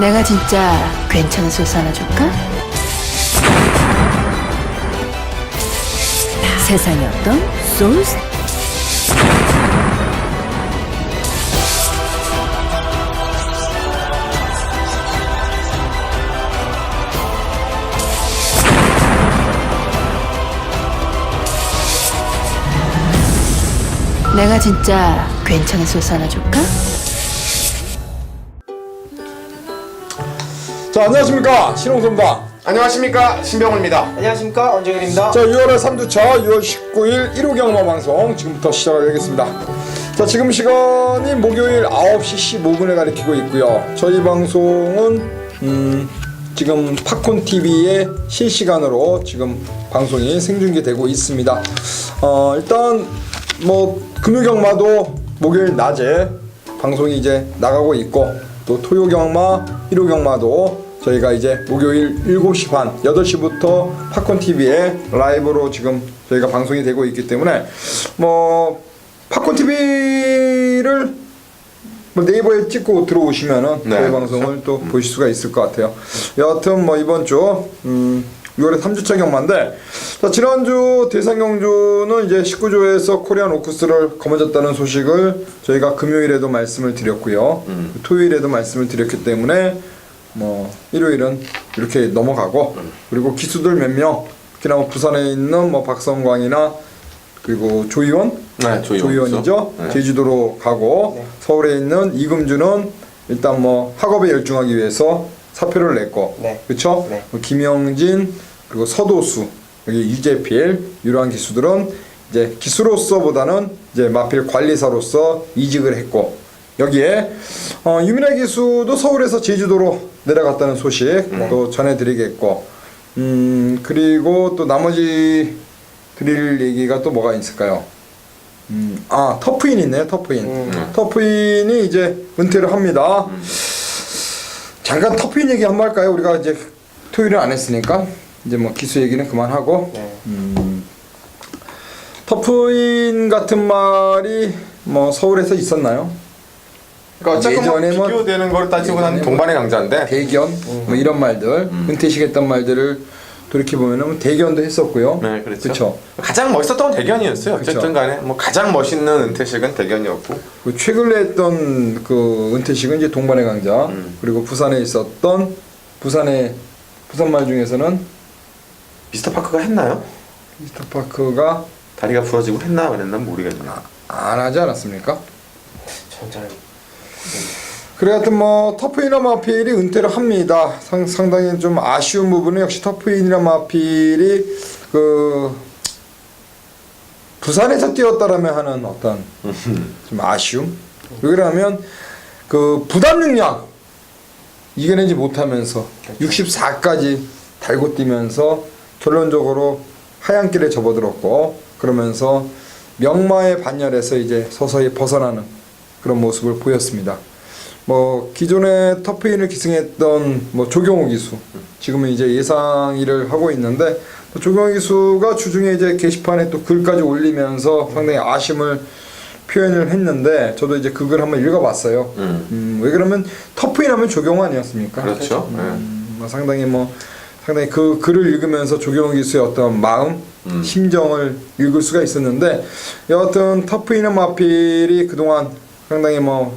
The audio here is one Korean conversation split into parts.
내가 진짜 괜찮은 소스 하나 줄까? 세상에 어떤 소스? 내가 진짜 괜찮은 소스 하나 줄까? 자, 안녕하십니까, 신홍섭입니다. 안녕하십니까, 신병훈입니다. 안녕하십니까, 원정일입니다. 자, 6월의 3주차 6월 19일 1호 경마 방송 지금부터 시작을 하겠습니다. 자, 지금 시간이 목요일 9시 15분에 가리키고 있고요. 저희 방송은 지금 팝콘TV에 실시간으로 지금 방송이 생중계되고 있습니다. 일단 뭐 금요경마도 목요일 낮에 방송이 이제 나가고 있고, 또 토요경마, 일요경마도 저희가 이제 목요일 7시 반, 8시부터 팝콘TV에 라이브로 지금 저희가 방송이 되고 있기 때문에 뭐 팝콘TV를 뭐 네이버에 찍고 들어오시면은 저희 방송을 또 보실 수가 있을 것 같아요. 여하튼 뭐 이번 주 6월에 3주차 경마인데, 자, 지난주 대상경주는 이제 19조에서 코리안 오크스를 거머쥐었다는 소식을 저희가 금요일에도 말씀을 드렸고요. 토요일에도 말씀을 드렸기 때문에 뭐 일요일은 이렇게 넘어가고, 그리고 기수들 몇 명, 특히나 뭐 부산에 있는 뭐 박성광이나 그리고 조이원, 네, 조이원이죠. 네. 제주도로 가고, 네. 서울에 있는 이금주는 일단 뭐 학업에 열중하기 위해서 사표를 냈고, 네. 그렇죠? 네. 김영진, 그리고 서도수, 여기 유재필 이러한 기수들은 이제 기수로서보다는 이제 마필 관리사로서 이직을 했고, 여기에 유민아 기수도 서울에서 제주도로 내려갔다는 소식 또 전해드리겠고, 그리고 또 나머지 드릴 얘기가 또 뭐가 있을까요? 터프인 있네요. 터프인이 이제 은퇴를 합니다. 잠깐 터프인 얘기 한번 할까요? 우리가 이제 토요일에 안 했으니까 이제 뭐 기수 얘기는 그만하고, 네. 터프인 같은 말이 뭐 서울에서 있었나요? 그러니까 어쨌든 뭐 예전에 뭐 비교되는 걸 따지고 난 예전에 동반의 강자인데, 대견 뭐 이런 말들, 은퇴시켰던 말들을 돌이켜 보면은 대견도 했었고요. 네, 그렇죠. 그쵸? 가장 멋있었던 건 대견이었어요. 어쨌든 간에 뭐 가장 멋있는 은퇴식은 대견이었고, 그 최근에 했던 그 은퇴식은 이제 동반의 강자, 그리고 부산에 있었던 부산 말 중에서는 미스터 파크가 했나요? 미스터 파크가 다리가 부러지고 했나 안 했나 모르겠네요. 안 하지 않았습니까? 전 그래, 하여튼 뭐 터프인이나 마필이 은퇴를 합니다. 상당히 좀 아쉬운 부분은 역시 터프인이나 마필이 그 부산에서 뛰었다라면 하는 어떤 좀 아쉬움. 왜 그러냐면 그 부담 능력 이겨내지 못하면서 64까지 달고 뛰면서 결론적으로 하얀 길에 접어들었고, 그러면서 명마의 반열에서 이제 서서히 벗어나는 그런 모습을 보였습니다. 뭐 기존에 터프인을 기승했던 뭐 조경호 기수, 지금은 이제 예상 일을 하고 있는데, 조경호 기수가 주중에 이제 게시판에 또 글까지 올리면서 상당히 아쉬움을 표현을 했는데, 저도 이제 그 글 한번 읽어봤어요. 왜 그러면 터프인 하면 조경호 아니었습니까? 그렇죠. 뭐 상당히 그 글을 읽으면서 조경호 기수의 어떤 마음, 심정을 읽을 수가 있었는데, 여하튼 터프인의 마필이 그동안 상당히 뭐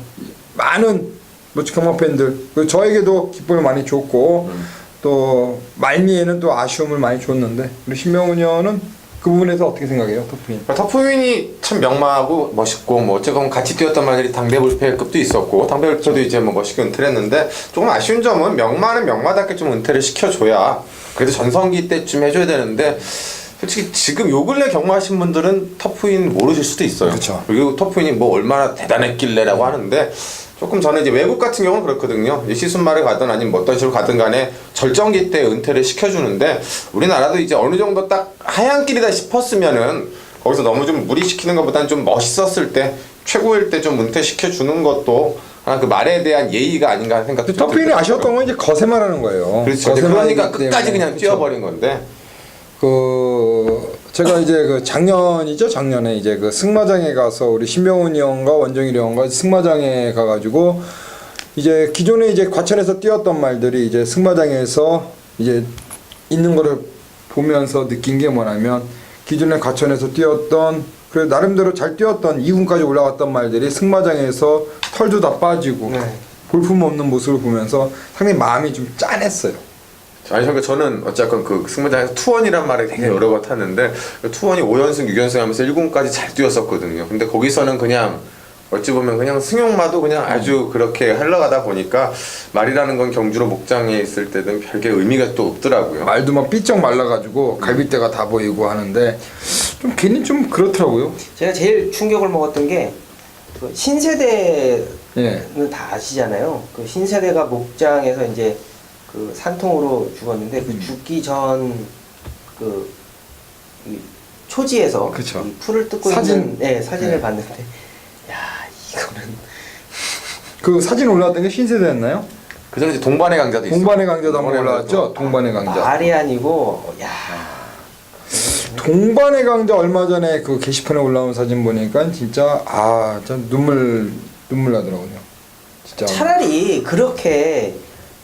많은 경마 팬들, 그리고 저에게도 기쁨을 많이 줬고, 또 말미에는 또 아쉬움을 많이 줬는데, 우리 신명훈 형은 그 부분에서 어떻게 생각해요, 터프인? 그러니까 터프윈이 참 명마하고 멋있고, 뭐 어쨌건 같이 뛰었던 말들이 당대불패급도 있었고, 당대불패도 이제 뭐 멋있게 은퇴를 했는데, 조금 아쉬운 점은 명마는 명마답게 좀 은퇴를 시켜줘야 그래도 전성기 때쯤 해줘야 되는데, 솔직히 지금 요 근래 경마하신 분들은 터프인 모르실 수도 있어요. 그쵸. 그리고 터프인이 뭐 얼마나 대단했길래라고 하는데, 조금 전에 이제 외국 같은 경우는 그렇거든요. 시순말에 가든 아니면 뭐 어떤 식으로 가든 간에 절정기 때 은퇴를 시켜주는데, 우리나라도 이제 어느 정도 딱 하얀 길이다 싶었으면은 거기서 너무 좀 무리시키는 것보다는 좀 멋있었을 때, 최고일 때 좀 은퇴시켜주는 것도 하나 그 말에 대한 예의가 아닌가 하는 생각도 좀 터프인이 아쉬웠던 건 이제 거세말하는 거예요. 그렇죠. 그러니까 끝까지 그냥 뛰어버린 건데, 제가 이제 그 작년에 이제 그 승마장에 가서 우리 신병훈이 형과 원정일이 형과 승마장에 가가지고 이제 기존에 이제 과천에서 뛰었던 말들이 이제 승마장에서 이제 있는 거를 보면서 느낀 게 뭐냐면 기존에 과천에서 뛰었던 그래 나름대로 잘 뛰었던 2군까지 올라갔던 말들이 승마장에서 털도 다 빠지고 네. 볼품 없는 모습을 보면서 상당히 마음이 좀 짠했어요. 아니 그러니까 저는 어쨌건 그 승마장에서 투원이란 말을 되게 여러 번 탔는데 투원이 5연승 6연승 하면서 1군까지 잘 뛰었었거든요. 근데 거기서는 그냥 어찌 보면 그냥 승용마도 그냥 아주 그렇게 흘러가다 보니까 말이라는 건 경주로 목장에 있을 때는 별게 의미가 또 없더라고요. 말도 막 삐쩍 말라가지고 갈비뼈가 다 보이고 하는데 좀 괜히 좀 그렇더라고요. 제가 제일 충격을 먹었던 게 그 신세대는 예. 다 아시잖아요. 그 신세대가 목장에서 이제 그 산통으로 죽었는데 그 죽기 전 그 초지에서 그쵸. 이 풀을 뜯고 사진. 있는 네, 사진을 네. 봤는데 야 이거는 그 사진 올라왔던 게 신세대였나요? 그 전에 이제 동반의 강자도 있어요. 동반의 강자도 한번 올라왔죠? 동반의 강자. 말이 아니고 야 동반의 강자 얼마 전에 그 게시판에 올라온 사진 보니까 진짜 참 눈물 나더라고요. 진짜. 차라리 그렇게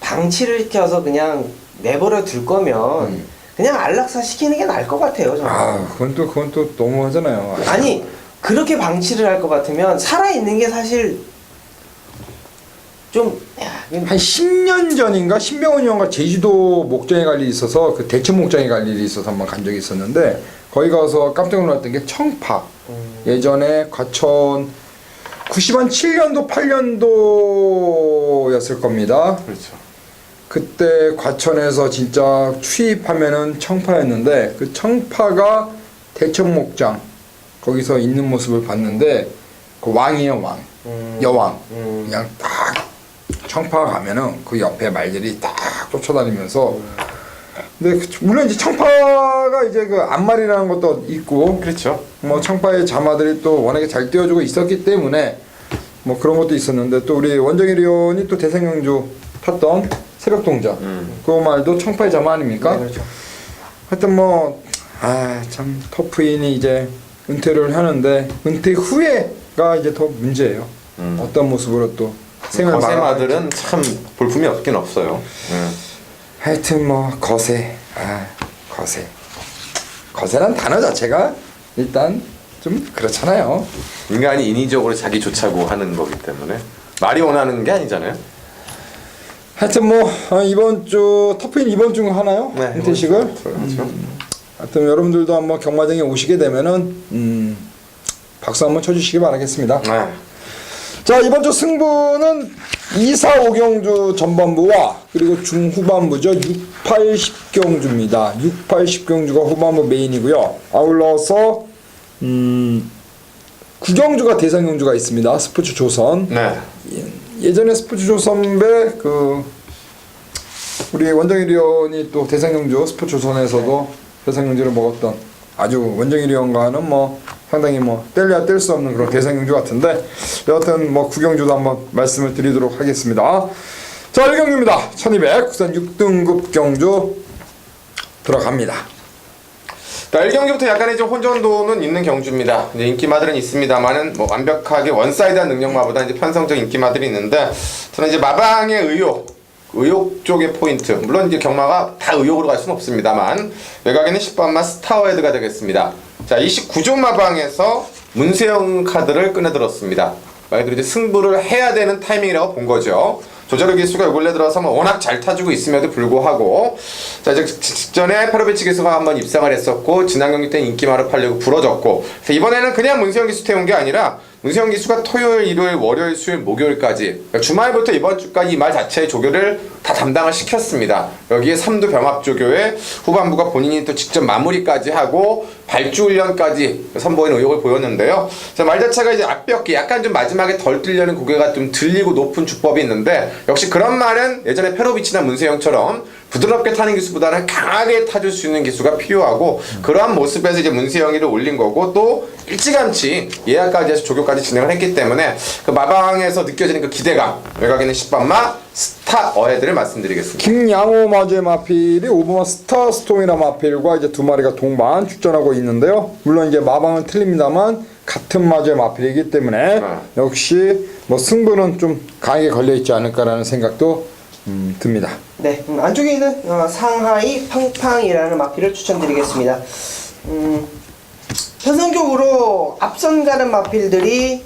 방치를 시켜서 그냥 내버려 둘 거면 그냥 안락사 시키는 게 나을 것 같아요. 저는. 그건 또 너무 하잖아요. 아니 그렇게 방치를 할 것 같으면 살아 있는 게 사실 좀 한 10년 전인가 신병훈 형과 제주도 목장에 갈 일이 있어서 그 대천 목장에 갈 일이 있어서 한번 간 적이 있었는데 거기 가서 깜짝 놀랐던 게 청파. 예전에 과천 97년도 8년도였을 겁니다. 그렇죠. 그때 과천에서 진짜 추입하면은 청파였는데 그 청파가 대천 목장 거기서 있는 모습을 봤는데 그 왕이에요 왕 여왕 그냥 딱 청파 가면은 그 옆에 말들이 딱 쫓아다니면서 근데 물론 이제 청파가 이제 그 앞말이라는 것도 있고 그렇죠. 뭐 청파의 자마들이 또 워낙에 잘 띄워주고 있었기 때문에 뭐 그런 것도 있었는데 또 우리 원정일 의원이 또 대생경주 탔던 새벽동자 그 말도 청파의 자마 아닙니까? 네, 그렇죠. 하여튼 뭐 참 터프인이 이제 은퇴를 하는데 은퇴 후에가 이제 더 문제예요. 어떤 모습으로 또 생을 거세마들은 참 볼품이 없긴 없어요. 하여튼 뭐 거세란 단어 자체가 일단 좀 그렇잖아요. 인간이 인위적으로 자기 좋자고 하는 거기 때문에 말이 원하는 게 아니잖아요. 하여튼 뭐 이번 주 터프인 이번 주 하나요? 네, 은퇴식을. 그렇죠. 하여튼 여러분들도 한번 경마장에 오시게 되면은 박수 한번 쳐주시기 바라겠습니다. 네. 자 이번 주 승부는 2, 4, 5경주 전반부와 그리고 중후반부죠. 6, 8, 10경주입니다. 6, 8, 10경주가 후반부 메인이고요. 아울러서 9경주가 대상경주가 있습니다. 스포츠 조선. 네. 예전에 스포츠 조선배 그 우리 원정일 의원이 또 대상경주 스포츠 조선에서도 대상경주를 먹었던 아주 원정일 의원과는 뭐 상당히 뭐 뗄래야 뗄 수 없는 그런 대상경주 같은데 여하튼 뭐 9경주도 한번 말씀을 드리도록 하겠습니다. 자 1경주입니다. 1200 국산 6등급 경주 들어갑니다. 1경기부터 약간의 좀 혼전도는 있는 경주입니다. 이제 인기마들은 있습니다만은 뭐 완벽하게 원사이드한 능력마보다 이제 편성적 인기마들이 있는데 저는 이제 마방의 의욕 쪽의 포인트. 물론 이제 경마가 다 의욕으로 갈 수는 없습니다만 외곽에는 10번마 스타워헤드가 되겠습니다. 자 29조 마방에서 문세영 카드를 꺼내들었습니다. 말 그대로 이제 승부를 해야 되는 타이밍이라고 본 거죠. 조절의 기수가 요 근래 들어서 뭐 워낙 잘 타주고 있음에도 불구하고 자 이제 직전에 페로비치 기수가 한번 입상을 했었고 지난 경기 때는 인기마를 팔려고 부러졌고 그래서 이번에는 그냥 문세영 기수 태운 게 아니라 문세영 기수가 토요일, 일요일, 월요일, 수요일, 목요일까지 그러니까 주말부터 이번 주까지 이 말 자체의 조교를 다 담당을 시켰습니다. 여기에 3두 병합 조교에 후반부가 본인이 또 직접 마무리까지 하고 발주 훈련까지 선보이는 의욕을 보였는데요. 자, 말 자체가 이제 앞벽기 약간 좀 마지막에 덜 뛰려는 고개가 좀 들리고 높은 주법이 있는데 역시 그런 말은 예전에 페로비치나 문세영처럼 부드럽게 타는 기수보다는 강하게 타줄 수 있는 기수가 필요하고 그러한 모습에서 이제 문세영이를 올린 거고 또 일찌감치 예약까지 해서 조교까지 진행을 했기 때문에 그 마방에서 느껴지는 그 기대감 외곽에는 10번마 스타 어헤드를 말씀드리겠습니다. 김양호 마주의 마필이 오버마 스타스톰이라는 마필과 이제 두 마리가 동반 출전하고 있는데요. 물론 이제 마방은 틀립니다만 같은 마주의 마필이기 때문에 역시 뭐 승부는 좀 강하게 걸려 있지 않을까라는 생각도 듭니다. 네, 안쪽에 있는 상하이 팡팡이라는 마필을 추천드리겠습니다. 편성적으로 앞선 가는 마필들이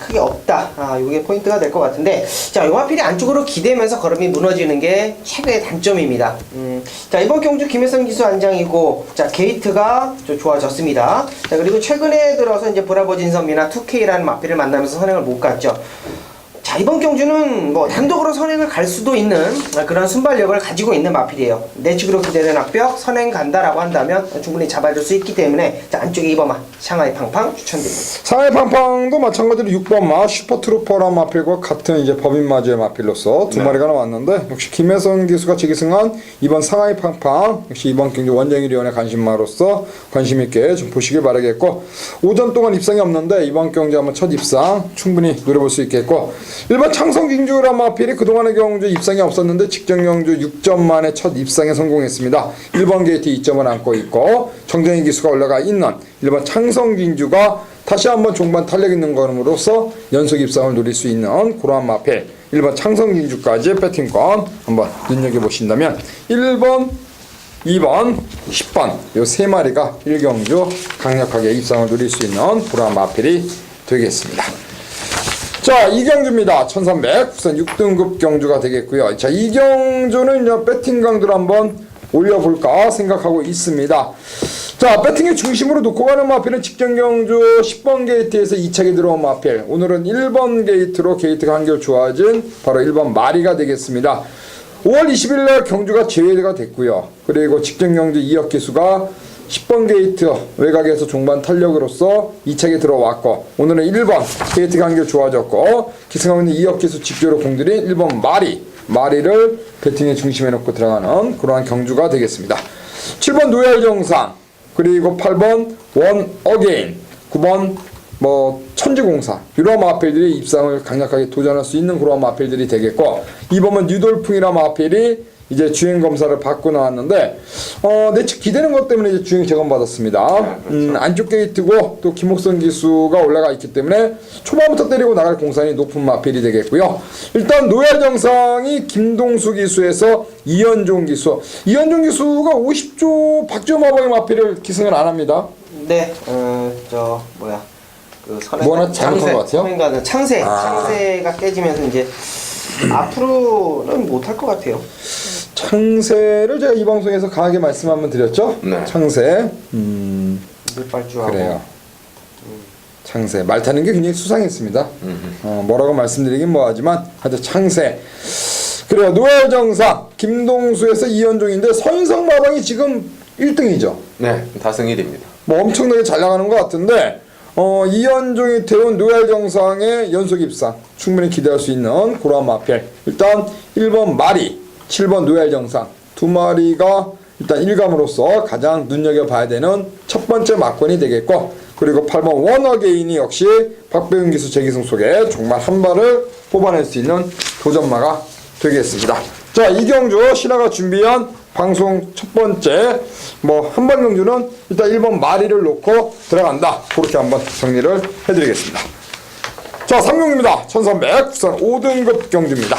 크게 없다. 이게 포인트가 될 것 같은데, 자, 이 마필이 안쪽으로 기대면서 걸음이 무너지는 게 최고의 단점입니다. 자, 이번 경주 김혜성 기수 안장이고, 자, 게이트가 좀 좋아졌습니다. 자, 그리고 최근에 들어서 이제 브라보 진선미나 2K라는 마필을 만나면서 선행을 못 갔죠. 자, 이번 경주는 뭐 단독으로 선행을 갈 수도 있는 그런 순발력을 가지고 있는 마필이에요. 내측으로 기대는 앞벽 선행 간다라고 한다면 충분히 잡아줄 수 있기 때문에, 자, 안쪽에 2번마 상하이 팡팡 추천드립니다. 상하이 팡팡도 마찬가지로 6번마 슈퍼트루퍼라는 마필과 같은 이제 법인마주의 마필로서 두 마리가 나왔는데, 역시 김혜성 기수가 재기승한 이번 상하이 팡팡, 역시 이번 경기 원정일위원회 관심마로서 관심 있게 좀 보시길 바라겠고, 오전 동안 입상이 없는데 이번 경기 한번 첫 입상 충분히 노려볼 수 있겠고, 일반 창성경주란 마필이 그동안의 경주 입상이 없었는데 직전 경주 6점 만에 첫 입상에 성공했습니다. 1번 게이트 2점을 안고 있고 정정희 기수가 올라가 있는 일반 창성경주가 다시 한번 종반 탄력 있는 걸음으로써 연속 입상을 노릴 수 있는 그러한 마필, 일반 창성경주까지의 배팅권 한번 눈여겨보신다면 1번, 2번, 10번 이 세 마리가 1경주 강력하게 입상을 노릴 수 있는 그러한 마필이 되겠습니다. 자, 이 경주입니다. 1300 우선 6등급 경주가 되겠고요. 자, 이 경주는 이제 배팅 강도를 한번 올려볼까 생각하고 있습니다. 자, 배팅의 중심으로 놓고 가는 마필은 직전 경주 10번 게이트에서 2차게 들어온 마필, 오늘은 1번 게이트로 게이트가 한결 좋아진 바로 1번 마리가 되겠습니다. 5월 20일날 경주가 제외가 됐고요. 그리고 직전 경주 이혁 기수가 10번 게이트 외곽에서 종반 탄력으로서 2차게 들어왔고, 오늘은 1번 게이트가 한결 좋아졌고 기승하고 있는 이혁 기수 직조로 공들인 1번 마리를 배팅의 중심에 놓고 들어가는 그러한 경주가 되겠습니다. 7번 노얄 정상, 그리고 8번 원 어게인, 9번 뭐 천지공사, 이런 마필들이 입상을 강력하게 도전할 수 있는 그런 마필들이 되겠고, 2번은 뉴돌풍이라는 마필이 이제 주행 검사를 받고 나왔는데 내측 기대는 것 때문에 이제 주행 재검 받았습니다. 그렇죠. 안쪽 게이트고 또 김옥선 기수가 올라가 있기 때문에 초반부터 때리고 나갈 공산이 높은 마필이 되겠고요. 일단 노얄 정상이 김동수 기수에서 이현종 기수가 50조 박지호 마방의 마필을 기승을 안 합니다. 네, 그 선행 뭐 하나 잘못한 것 같아요? 선행가는 창세가 깨지면서 이제 앞으로는 못할 것 같아요. 창세를 제가 이 방송에서 강하게 말씀 한번 드렸죠? 네. 창세. 물발주하고. 그래요. 창세. 말 타는 게 굉장히 수상했습니다. 뭐라고 말씀드리긴 뭐하지만 하여튼 창세. 그래요. 노얄 정상 김동수에서 이현종인데 서인성 마방이 지금 1등이죠. 네, 다승 1위입니다. 뭐 엄청나게 잘 나가는 것 같은데 이현종이 태운 노얄 정상의 연속 입상 충분히 기대할 수 있는 그러한 마필. 일단 1번 마리, 7번 노얄 정상 두 마리가 일단 일감으로서 가장 눈여겨봐야 되는 첫 번째 막권이 되겠고, 그리고 8번 원어게인이 역시 박배윤 기수 재기승 속에 정말 한 발을 뽑아낼 수 있는 도전마가 되겠습니다. 자, 이경주 신화가 준비한 방송 첫 번째 한번 경주는 일단 1번 마리를 놓고 들어간다, 그렇게 한번 정리를 해드리겠습니다. 자, 3경주입니다. 1300 우선 5등급 경주입니다.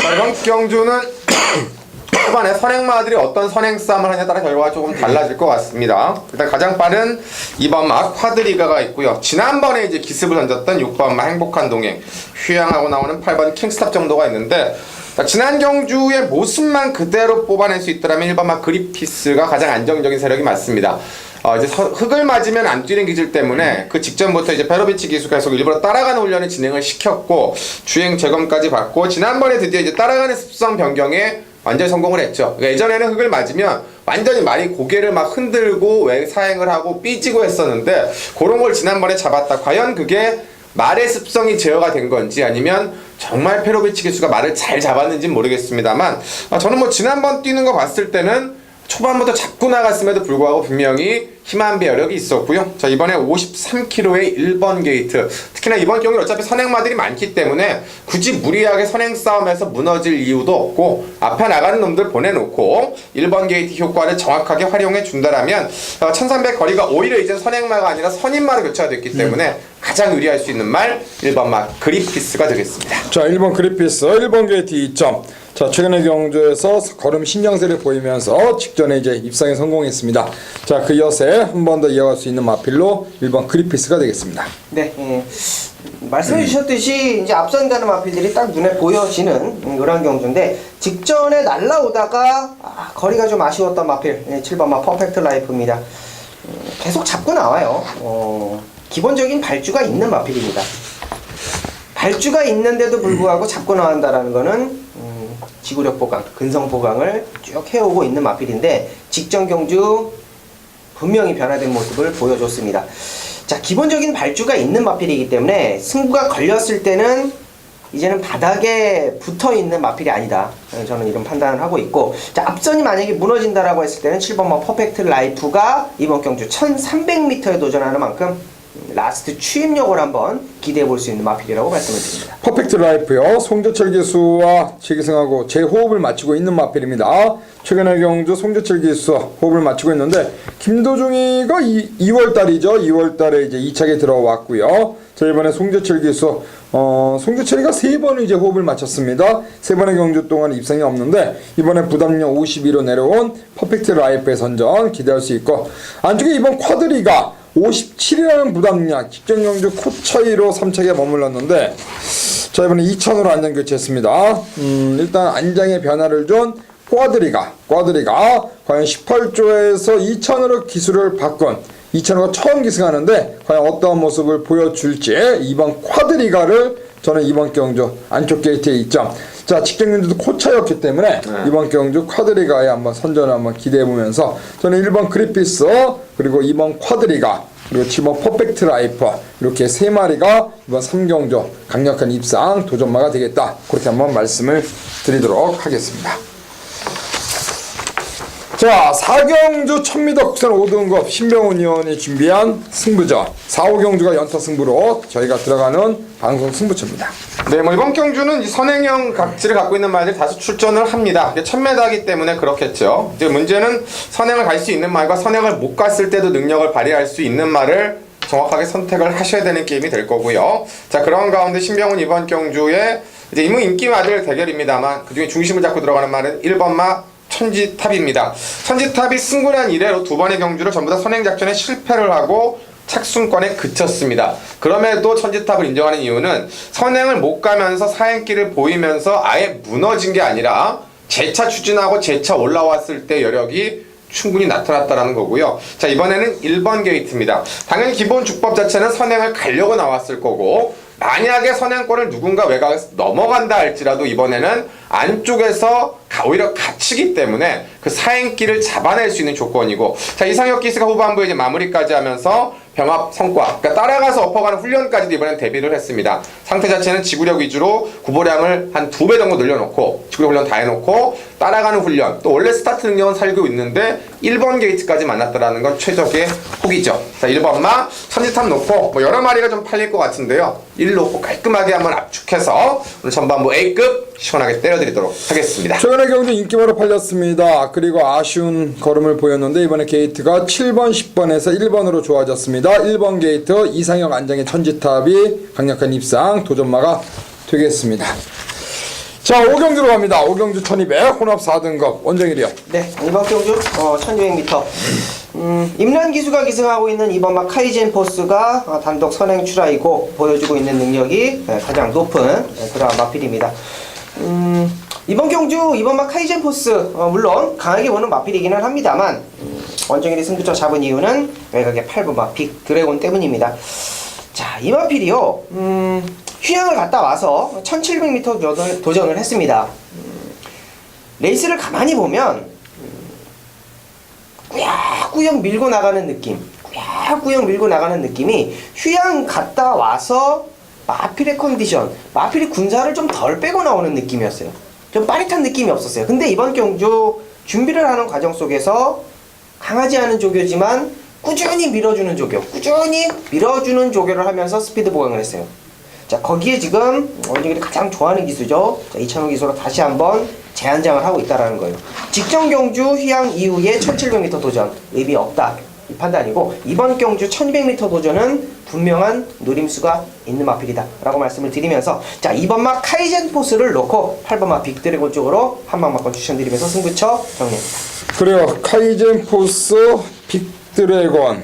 자, 이번 경주는 초반에 선행마들이 어떤 선행 싸움을 하냐에 따라 결과가 조금 달라질 것 같습니다. 일단 가장 빠른 2번 마 쿼드리가가 있고요. 지난번에 이제 기습을 던졌던 6번 마 행복한 동행, 휴양하고 나오는 8번 킹스탑 정도가 있는데, 지난 경주의 모습만 그대로 뽑아낼 수 있더라면 1번 마 그리피스가 가장 안정적인 세력이 맞습니다. 이제 흙을 맞으면 안 뛰는 기질 때문에 그 직전부터 이제 페로비치 기수가 계속 일부러 따라가는 훈련을 진행을 시켰고 주행 재검까지 받고, 지난번에 드디어 이제 따라가는 습성 변경에 완전히 성공을 했죠. 그러니까 예전에는 흙을 맞으면 완전히 말이 고개를 막 흔들고 사행을 하고 삐지고 했었는데, 그런 걸 지난번에 잡았다. 과연 그게 말의 습성이 제어가 된 건지 아니면 정말 페로비치 기수가 말을 잘 잡았는지는 모르겠습니다만, 저는 지난번 뛰는 거 봤을 때는 초반부터 잡고 나갔음에도 불구하고 분명히 힘한 배열력이 있었고요. 자, 이번에 53km의 1번 게이트. 특히나 이번 경기는 어차피 선행마들이 많기 때문에 굳이 무리하게 선행 싸움에서 무너질 이유도 없고 앞에 나가는 놈들 보내놓고 1번 게이트 효과를 정확하게 활용해 준다라면 1300 거리가 오히려 이제 선행마가 아니라 선임마로 교체가 됐기 때문에 가장 유리할 수 있는 말 1번 마 그리피스가 되겠습니다. 자, 1번 그리피스, 1번 게이트 2점. 자, 최근의 경주에서 걸음 신장세를 보이면서 직전에 이제 입상에 성공했습니다. 자, 그 여세 한 번 더 이어갈 수 있는 마필로 1번 그리피스가 되겠습니다. 네, 말씀해 주셨듯이 이제 앞선 가는 마필들이 딱 눈에 보여지는 그런 경주인데 직전에 날라오다가 거리가 좀 아쉬웠던 마필 7번 마 퍼펙트 라이프입니다. 계속 잡고 나와요. 기본적인 발주가 있는 마필입니다. 발주가 있는데도 불구하고 잡고 나간다라는 거는 지구력 보강, 근성 보강을 쭉 해오고 있는 마필인데 직전 경주 분명히 변화된 모습을 보여줬습니다. 자, 기본적인 발주가 있는 마필이기 때문에 승부가 걸렸을 때는 이제는 바닥에 붙어있는 마필이 아니다. 저는 이런 판단을 하고 있고, 자, 앞선이 만약에 무너진다라고 했을 때는 7번마 퍼펙트 라이프가 이번 경주 1300m에 도전하는 만큼 라스트 추임력을 한번 기대해 볼 수 있는 마필이라고 말씀을 드립니다. 퍼펙트 라이프요. 송재철 기수와 최기승하고 재호흡을 맞추고 있는 마필입니다. 최근의 경주 송재철 기수 호흡을 맞추고 있는데 김도중이가 2월달이죠. 2월달에 이제 2차게 들어왔고요. 자, 이번에 송재철 기수 송재철이가 3번을 이제 호흡을 맞췄습니다. 3번의 경주 동안 입상이 없는데 이번에 부담력 52로 내려온 퍼펙트 라이프의 선전 기대할 수 있고, 안쪽에 이번 쿼드리가 57이라는 부담량 직전 경주 코차이로 3차게 머물렀는데 자, 이번에 2000으로 안장 교체했습니다. 일단 안장의 변화를 준 꽈드리가 과연 18조에서 2000으로 기술을 바꾼 2000호가 처음 기승하는데 과연 어떠한 모습을 보여줄지 이번 쿼드리가를 저는 이번 경주 안쪽 게이트에 2점. 자, 직전 경주도 코차였기 때문에 이번 경주 쿼드리가에 한번 선전을 한번 기대해보면서 저는 1번 그리피스 그리고 2번 쿼드리가 그리고 7번 퍼펙트 라이프 이렇게 3마리가 이번 3경주 강력한 입상 도전마가 되겠다. 그렇게 한번 말씀을 드리도록 하겠습니다. 자, 4경주 1000m 국산 5등급 신병훈 의원이 준비한 승부전 4, 5경주가 연타 승부로 저희가 들어가는 방송 승부처입니다. 네, 뭐 이번 경주는 이 선행형 각지를 갖고 있는 말들이 다수 출전을 합니다. 이게 1000m이기 때문에 그렇겠죠. 이제 문제는 선행을 갈 수 있는 말과 선행을 못 갔을 때도 능력을 발휘할 수 있는 말을 정확하게 선택을 하셔야 되는 게임이 될 거고요. 자, 그런 가운데 신병훈 이번 경주에 이제 인기 마들 대결입니다만 그중에 중심을 잡고 들어가는 말은 1번 마 천지탑입니다. 천지탑이 승군한 이래로 2번의 경주를 전부 다 선행작전에 실패를 하고 착순권에 그쳤습니다. 그럼에도 천지탑을 인정하는 이유는 선행을 못 가면서 사행길을 보이면서 아예 무너진 게 아니라 재차 추진하고 재차 올라왔을 때 여력이 충분히 나타났다는 거고요. 자, 이번에는 1번 게이트입니다. 당연히 기본 주법 자체는 선행을 가려고 나왔을 거고, 만약에 선행권을 누군가 외곽에서 넘어간다 할지라도 이번에는 안쪽에서 오히려 갇히기 때문에 그 사행길을 잡아낼 수 있는 조건이고, 자, 이상혁 기수가 후반부에 이제 마무리까지 하면서 병합 성과, 그러니까 따라가서 엎어가는 훈련까지도 이번엔 데뷔를 했습니다. 상태 자체는 지구력 위주로 구보량을 한 2배 정도 늘려놓고 지구력 훈련 다 해놓고 따라가는 훈련, 또 원래 스타트 능력은 살고 있는데 1번 게이트까지 만났다라는 건 최적의 혹이죠. 자, 1번마 천지탑 놓고 뭐 여러 마리가 좀 팔릴 것 같은데요. 1 놓고 깔끔하게 한번 압축해서 오늘 전반부 A급 시원하게 때려드리도록 하겠습니다. 최근의 경주 인기마로 팔렸습니다. 그리고 아쉬운 걸음을 보였는데 이번에 게이트가 7번, 10번에서 1번으로 좋아졌습니다. 1번 게이트 이상형 안장의 천지탑이 강력한 입상 도전마가 되겠습니다. 자, 5경주로 갑니다. 5경주 1200 혼합 4등급 원정일이요. 네, 이번 경주 1200m 임란 기수가 기승하고 있는 2번마 카이젠 포스가 단독 선행 출하이고 보여주고 있는 능력이 가장 높은 그러한 마필입니다. 이번 경주 2번마 카이젠 포스 물론 강하게 보는 마필이기는 합니다만 원정일이 승부처 잡은 이유는 외곽의 8번마 빅 드래곤 때문입니다. 자, 이 마필이요 휴양을 갔다 와서 1700m 도전을 했습니다. 레이스를 가만히 보면 꾸역꾸역 밀고 나가는 느낌, 꾸역꾸역 밀고 나가는 느낌이 휴양 갔다 와서 마필의 컨디션, 마필이 군사를 좀 덜 빼고 나오는 느낌이었어요. 좀 빠릿한 느낌이 없었어요. 근데 이번 경주 준비를 하는 과정 속에서 강하지 않은 조교지만 꾸준히 밀어주는 조교를 하면서 스피드 보강을 했어요. 자, 거기에 지금 원정일이 가장 좋아하는 기수죠. 자, 2000호 기수로 다시 한번 재한장을 하고 있다라는 거예요. 직전 경주 휴양 이후에 1700m 도전 의미 없다 이 판단이고, 이번 경주 1200m 도전은 분명한 노림수가 있는 마필이다 라고 말씀을 드리면서, 자, 이번 막 카이젠 포스를 놓고 8번 막 빅드래곤 쪽으로 한 방만권 추천드리면서 승부처 정리합니다. 그래요. 카이젠 포스 빅드래곤.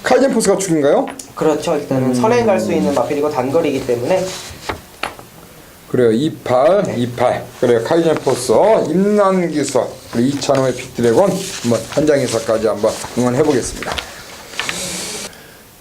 카이젠 포스가 축인가요? 그렇죠. 일단은 선행 갈 수 있는 마필이고 단거리이기 때문에. 그래요. 28. 그래요. 카이젠 포스, 임난기서, 그리고 이찬호의 빅드래곤 한번 현장에서까지 한번 응원해 보겠습니다.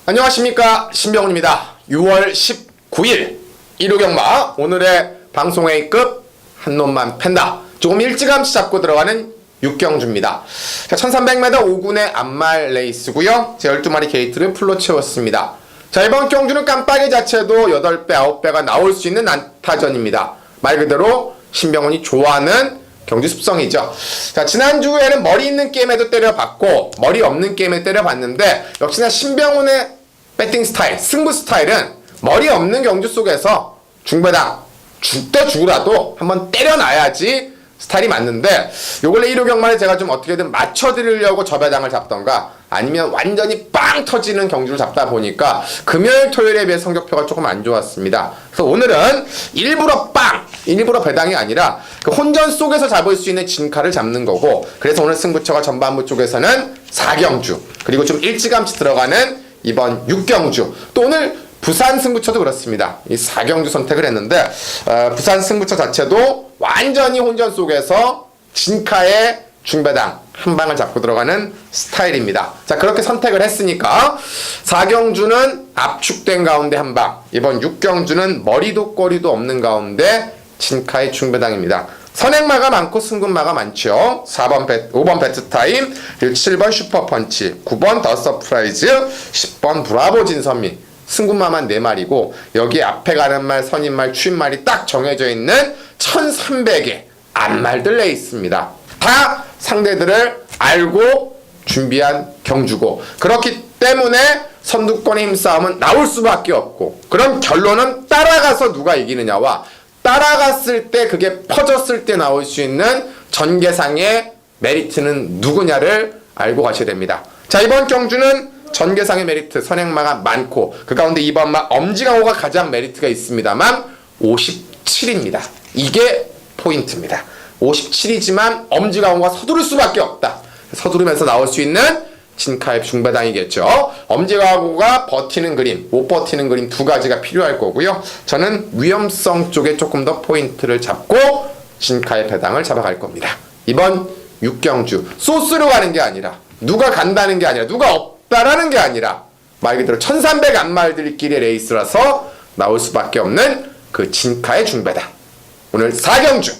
안녕하십니까, 신병훈입니다. 6월 19일 일요경마 오늘의 방송 A급 한놈만 팬다. 조금 일찌감치 잡고 들어가는 육경주입니다. 자, 1300m 5군의 암말 레이스고요. 제 12마리 게이트를 풀로 채웠습니다. 자, 이번 경주는 깜빡이 자체도 8배, 9배가 나올 수 있는 난타전입니다. 말 그대로 신병훈이 좋아하는 경주 습성이죠. 자, 지난주에는 머리 있는 게임에도 때려봤고 머리 없는 게임에 때려봤는데, 역시나 신병훈의 배팅 스타일, 승부 스타일은 머리 없는 경주 속에서 중배당 죽다 죽으라도 한번 때려놔야지 스타일이 맞는데, 요 근래 1호 경마를 제가 좀 어떻게든 맞춰드리려고 저배당을 잡던가 아니면 완전히 빵 터지는 경주를 잡다 보니까 금요일 토요일에 비해 성적표가 조금 안 좋았습니다. 그래서 오늘은 일부러 배당이 아니라 그 혼전 속에서 잡을 수 있는 진카를 잡는 거고, 그래서 오늘 승부처가 전반부 쪽에서는 4경주, 그리고 좀 일찌감치 들어가는 이번 6경주, 또 오늘 부산 승부처도 그렇습니다. 이 4경주 선택을 했는데, 부산 승부처 자체도 완전히 혼전 속에서 진카의 중배당 한 방을 잡고 들어가는 스타일입니다. 자, 그렇게 선택을 했으니까 4경주는 압축된 가운데 한 방, 이번 6경주는 머리도 꼬리도 없는 가운데 진카의 중배당입니다. 선행마가 많고 승군마가 많죠. 5번 배트타임, 그리고 7번 슈퍼펀치, 9번 더 서프라이즈, 10번 브라보 진선미, 승군마만 4마리고 여기 앞에 가는 말, 선임말, 추임말이 딱 정해져 있는 1300의 앞말들 내 있습니다. 다 상대들을 알고 준비한 경주고, 그렇기 때문에 선두권의 힘싸움은 나올 수밖에 없고, 그럼 결론은 따라가서 누가 이기느냐와 따라갔을 때 그게 퍼졌을 때 나올 수 있는 전개상의 메리트는 누구냐를 알고 가셔야 됩니다. 자, 이번 경주는 전개상의 메리트, 선행마가 많고 그 가운데 2번마 엄지강호가 가장 메리트가 있습니다만 57입니다. 이게 포인트입니다. 57이지만 엄지강호가 서두를 수밖에 없다. 서두르면서 나올 수 있는 진카의 중배당이겠죠. 엄지강호가 버티는 그림, 못 버티는 그림 두 가지가 필요할 거고요. 저는 위험성 쪽에 조금 더 포인트를 잡고 진카의 배당을 잡아갈 겁니다. 이번 6경주 소스로 가는 게 아니라, 누가 간다는 게 아니라, 누가 없다라는 게 아니라 말 그대로 1300 앞말들끼리 레이스라서 나올 수밖에 없는 그 진카의 중배당. 오늘 4경주,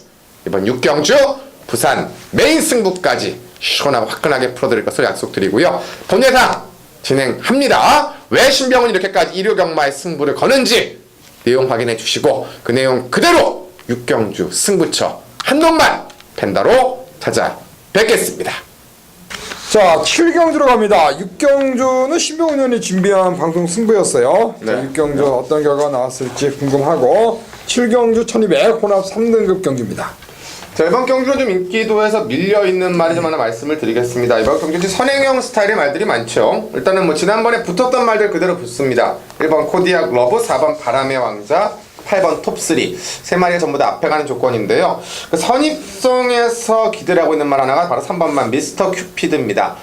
이번 6경주 부산 메인 승부까지 시원하고 화끈하게 풀어드릴 것을 약속드리고요. 본 예상 진행합니다. 왜 신병훈이 이렇게까지 일요경마의 승부를 거는지 내용 확인해 주시고, 그 내용 그대로 6경주 승부처 한놈만 팬다로 찾아뵙겠습니다. 자, 7경주로 갑니다. 6경주는 신병훈 의원이 준비한 방송 승부였어요. 네. 자, 6경주 어떤 결과가 나왔을지 궁금하고, 7경주 1200 혼합 3등급 경주입니다. 자, 이번 경주는 좀 인기도에서 밀려있는 말이 좀 하나 말씀을 드리겠습니다. 이번 경주는 선행형 스타일의 말들이 많죠. 일단은 뭐 지난번에 붙었던 말들 그대로 붙습니다. 1번 코디악 러브, 4번 바람의 왕자, 8번 톱3 세 마리가 전부 다 앞에 가는 조건인데요. 그 선입성에서 기대를 하고 있는 말 하나가 바로 3번만 미스터 큐피드입니다.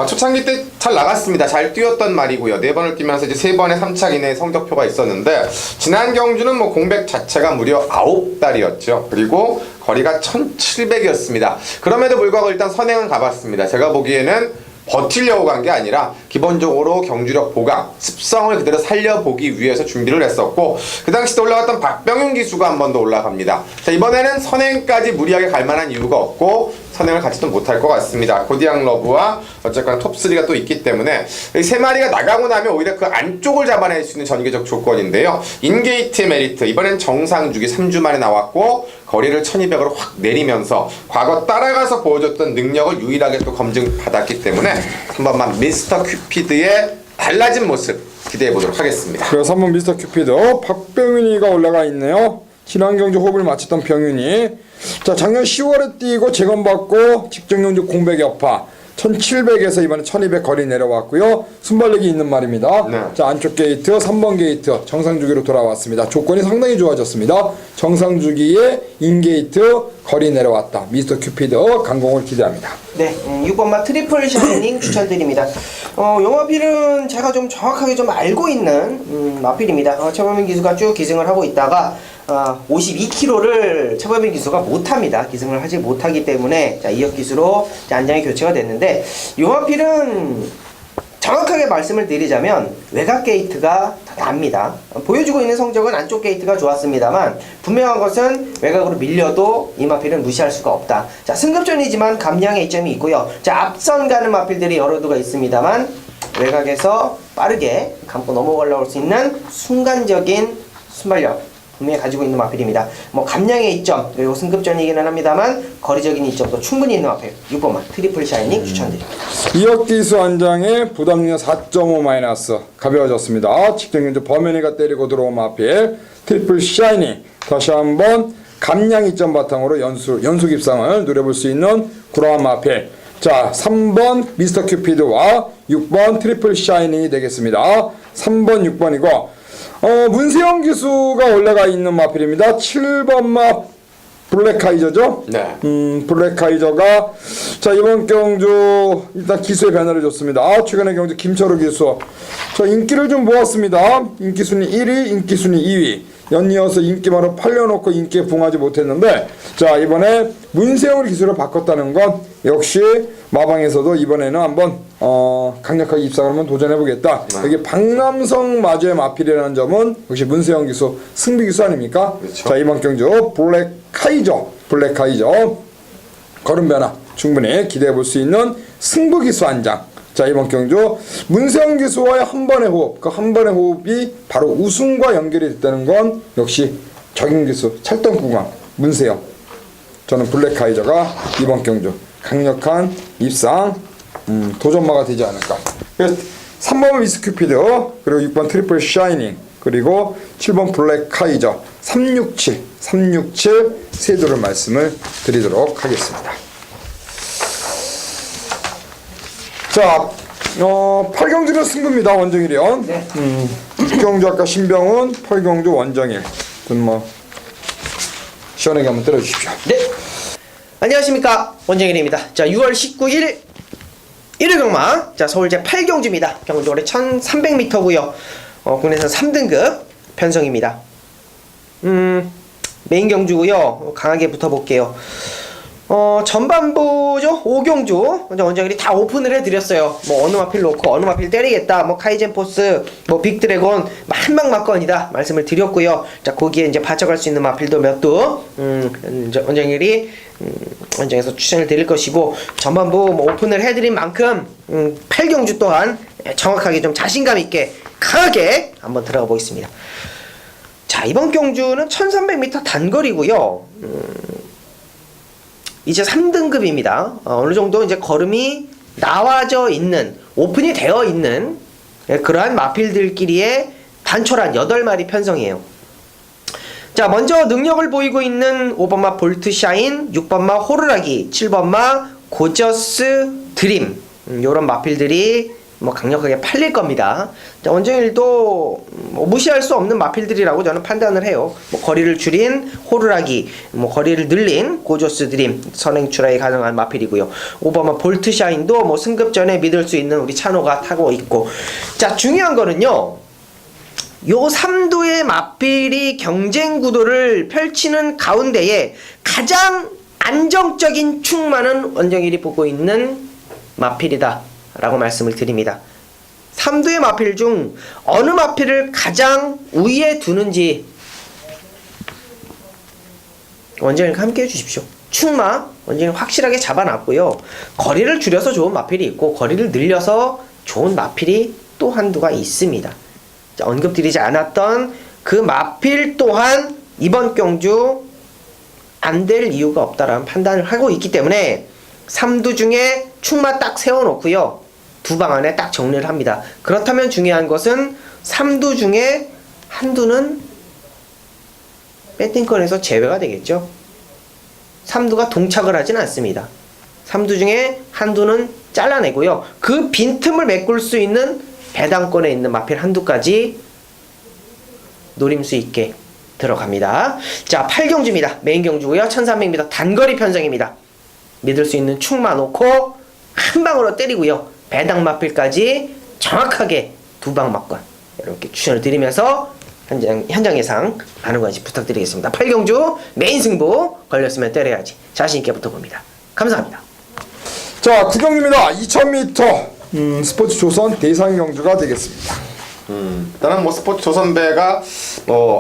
초창기 때 잘 나갔습니다. 잘 뛰었던 말이고요. 4번을 뛰면서 이제 3번의 3착 이내의 성적표가 있었는데, 지난 경주는 뭐 공백 자체가 무려 9달이었죠. 그리고 거리가 1700이었습니다. 그럼에도 불구하고 일단 선행은 가봤습니다. 제가 보기에는 버틸려고 간 게 아니라 기본적으로 경주력 보강, 습성을 그대로 살려보기 위해서 준비를 했었고, 그 당시 때 올라갔던 박병윤 기수가 한 번 더 올라갑니다. 자, 이번에는 선행까지 무리하게 갈 만한 이유가 없고 선행을 가지도 못할 것 같습니다. 고디앙 러브와 어쨌거나 톱3가 또 있기 때문에 이 세 마리가 나가고 나면 오히려 그 안쪽을 잡아낼 수 있는 전개적 조건인데요. 인게이트의 메리트, 이번엔 정상주기 3주 만에 나왔고 거리를 1200으로 확 내리면서 과거 따라가서 보여줬던 능력을 유일하게 또 검증받았기 때문에 3번만 미스터 큐피드의 달라진 모습 기대해 보도록 하겠습니다. 그래서 3번 미스터 큐피드 박병윤이가 올라가 있네요. 지난 경주 호흡을 마쳤던 병윤이. 자, 작년 10월에 뛰고 재검받고 직전 경주 공백 여파 1700에서 이번에 1200 거리 내려왔고요. 순발력이 있는 말입니다. 네. 자, 안쪽 게이트 3번 게이트 정상 주기로 돌아왔습니다. 조건이 상당히 좋아졌습니다. 정상 주기에 인 게이트 거리 내려왔다. 미스터 큐피드 강공을 기대합니다. 네, 6번마 트리플 샤이닝 추천드립니다. 요 마필은 제가 좀 정확하게 좀 알고 있는 마필입니다. 최범민 기수가 쭉 기승을 하고 있다가 52km를 최범민 기수가 못합니다. 기승을 하지 못하기 때문에 자, 2역 기수로 안장이 교체가 됐는데 요 마필은 정확하게 말씀을 드리자면 외곽 게이트가 더 납니다. 보여주고 있는 성적은 안쪽 게이트가 좋았습니다만 분명한 것은 외곽으로 밀려도 이 마필은 무시할 수가 없다. 자, 승급전이지만 감량의 이점이 있고요. 자, 앞선 가는 마필들이 여러 두가 있습니다만 외곽에서 빠르게 감고 넘어가려고 할 수 있는 순간적인 순발력 분명히 가지고 있는 마필입니다. 뭐 감량의 이점 그리고 승급전이기는 합니다만 거리적인 이점도 충분히 있는 마필 6번만 트리플 샤이닝 추천드립니다. 2역 기수 안장에 부담력 4.5 마이너스 가벼워졌습니다. 직전 경주 범현이가 때리고 들어온 마필 트리플 샤이닝 다시 한번 감량 이점 바탕으로 연속 입상을 노려볼 수 있는 그러한 마필. 자, 3번 미스터 큐피드와 6번 트리플 샤이닝이 되겠습니다. 3번 6번이고 문세영 기수가 올라가 있는 마필입니다. 7번 마 블랙카이저죠? 네. 블랙카이저가 자, 이번 경주 일단 기수의 변화를 줬습니다. 최근의 경주 김철우 기수 자, 인기를 좀 모았습니다. 인기 순위 1위, 인기 순위 2위 연이어서 인기만을 팔려놓고 인기에 부응하지 못했는데 자, 이번에 문세영을 기수로 바꿨다는 건 역시 마방에서도 이번에는 한번 강력하게 입상을 한번 도전해보겠다. 여기 박남성 마주의 마필이라는 점은 역시 문세영 기수 승비 기수 아닙니까? 그렇죠. 자, 이번 경주 블랙카이저 걸음 변화 충분히 기대해 볼 수 있는 승부 기수 한 장. 자, 이번 경주 문세영 기수와의 한 번의 호흡, 그 한 번의 호흡이 바로 우승과 연결이 됐다는 건 역시 적용 기수 찰떡 구강 문세영. 저는 블랙카이저가 이번 경주 강력한 입상 도전마가 되지 않을까. 그래서 3번 미스큐피드 그리고 6번 트리플 샤이닝 그리고 7번 블랙카이저 367 세 도를 말씀을 드리도록 하겠습니다. 자, 8경주는 승부입니다. 원정일이요. 네. 6경주 아까 신병훈, 8경주 원정일. 뭐 시원하게 한번 때려주십시오. 네. 안녕하십니까. 원정일입니다. 자, 6월 19일 일요 경마. 자, 서울 제8경주입니다. 경주 올해 1300m고요. 국내에서 3등급 편성입니다. 메인 경주고요. 강하게 붙어볼게요. 전반부죠. 5경주 먼저 원정일이 다 오픈을 해드렸어요. 뭐 어느 마필 놓고 어느 마필 때리겠다. 뭐 카이젠 포스, 뭐 빅드래곤 한방 막건이다 말씀을 드렸고요. 자, 거기에 이제 받쳐갈 수 있는 마필도 몇 두 원정일이 원정에서 추천을 드릴 것이고 전반부 뭐 오픈을 해드린 만큼 8경주 또한 정확하게 좀 자신감 있게 강하게 한번 들어가 보겠습니다. 자, 이번 경주는 1300m 단거리고요. 이제 3등급입니다. 어느 정도 이제 걸음이 나와져 있는, 오픈이 되어 있는 그러한 마필들끼리의 단촐한 8마리 편성이에요. 자, 먼저 능력을 보이고 있는 5번마 볼트샤인, 6번마 호루라기, 7번마 고저스 드림 요런 마필들이 뭐 강력하게 팔릴 겁니다. 자, 원정일도 뭐 무시할 수 없는 마필들이라고 저는 판단을 해요. 뭐 거리를 줄인 호루라기, 뭐 거리를 늘린 고조스 드림 선행 출하이 가능한 마필이고요. 5번마 볼트샤인도 뭐 승급전에 믿을 수 있는 우리 찬호가 타고 있고. 자, 중요한 거는요. 요 3두의 마필이 경쟁 구도를 펼치는 가운데에 가장 안정적인 충만은 원정일이 보고 있는 마필이다 라고 말씀을 드립니다. 3두의 마필 중 어느 마필을 가장 우위에 두는지 원정일과 함께 해주십시오. 충마 원정일 확실하게 잡아놨고요. 거리를 줄여서 좋은 마필이 있고 거리를 늘려서 좋은 마필이 또 한두가 있습니다. 자, 언급드리지 않았던 그 마필 또한 이번 경주 안 될 이유가 없다라는 판단을 하고 있기 때문에 3두 중에 축마 딱 세워놓고요. 두 방 안에 딱 정리를 합니다. 그렇다면 중요한 것은 3두 중에 한두는 배팅권에서 제외가 되겠죠. 3두가 동착을 하진 않습니다. 3두 중에 한두는 잘라내고요. 그 빈틈을 메꿀 수 있는 배당권에 있는 마필 한두까지 노림 수 있게 들어갑니다. 자, 8경주입니다. 메인 경주고요. 1300m 단거리 편성입니다. 믿을 수 있는 축마 놓고 한 방으로 때리고요. 배당 마필까지 정확하게 두 방 맞건 이렇게 추천을 드리면서 현장 예상 많은 관심 부탁드리겠습니다. 8경주 메인 승부 걸렸으면 때려야지 자신 있게 붙어봅니다. 감사합니다. 자, 9경주입니다. 2000m 스포츠 조선 대상 경주가 되겠습니다. 일단은 뭐 스포츠 조선배가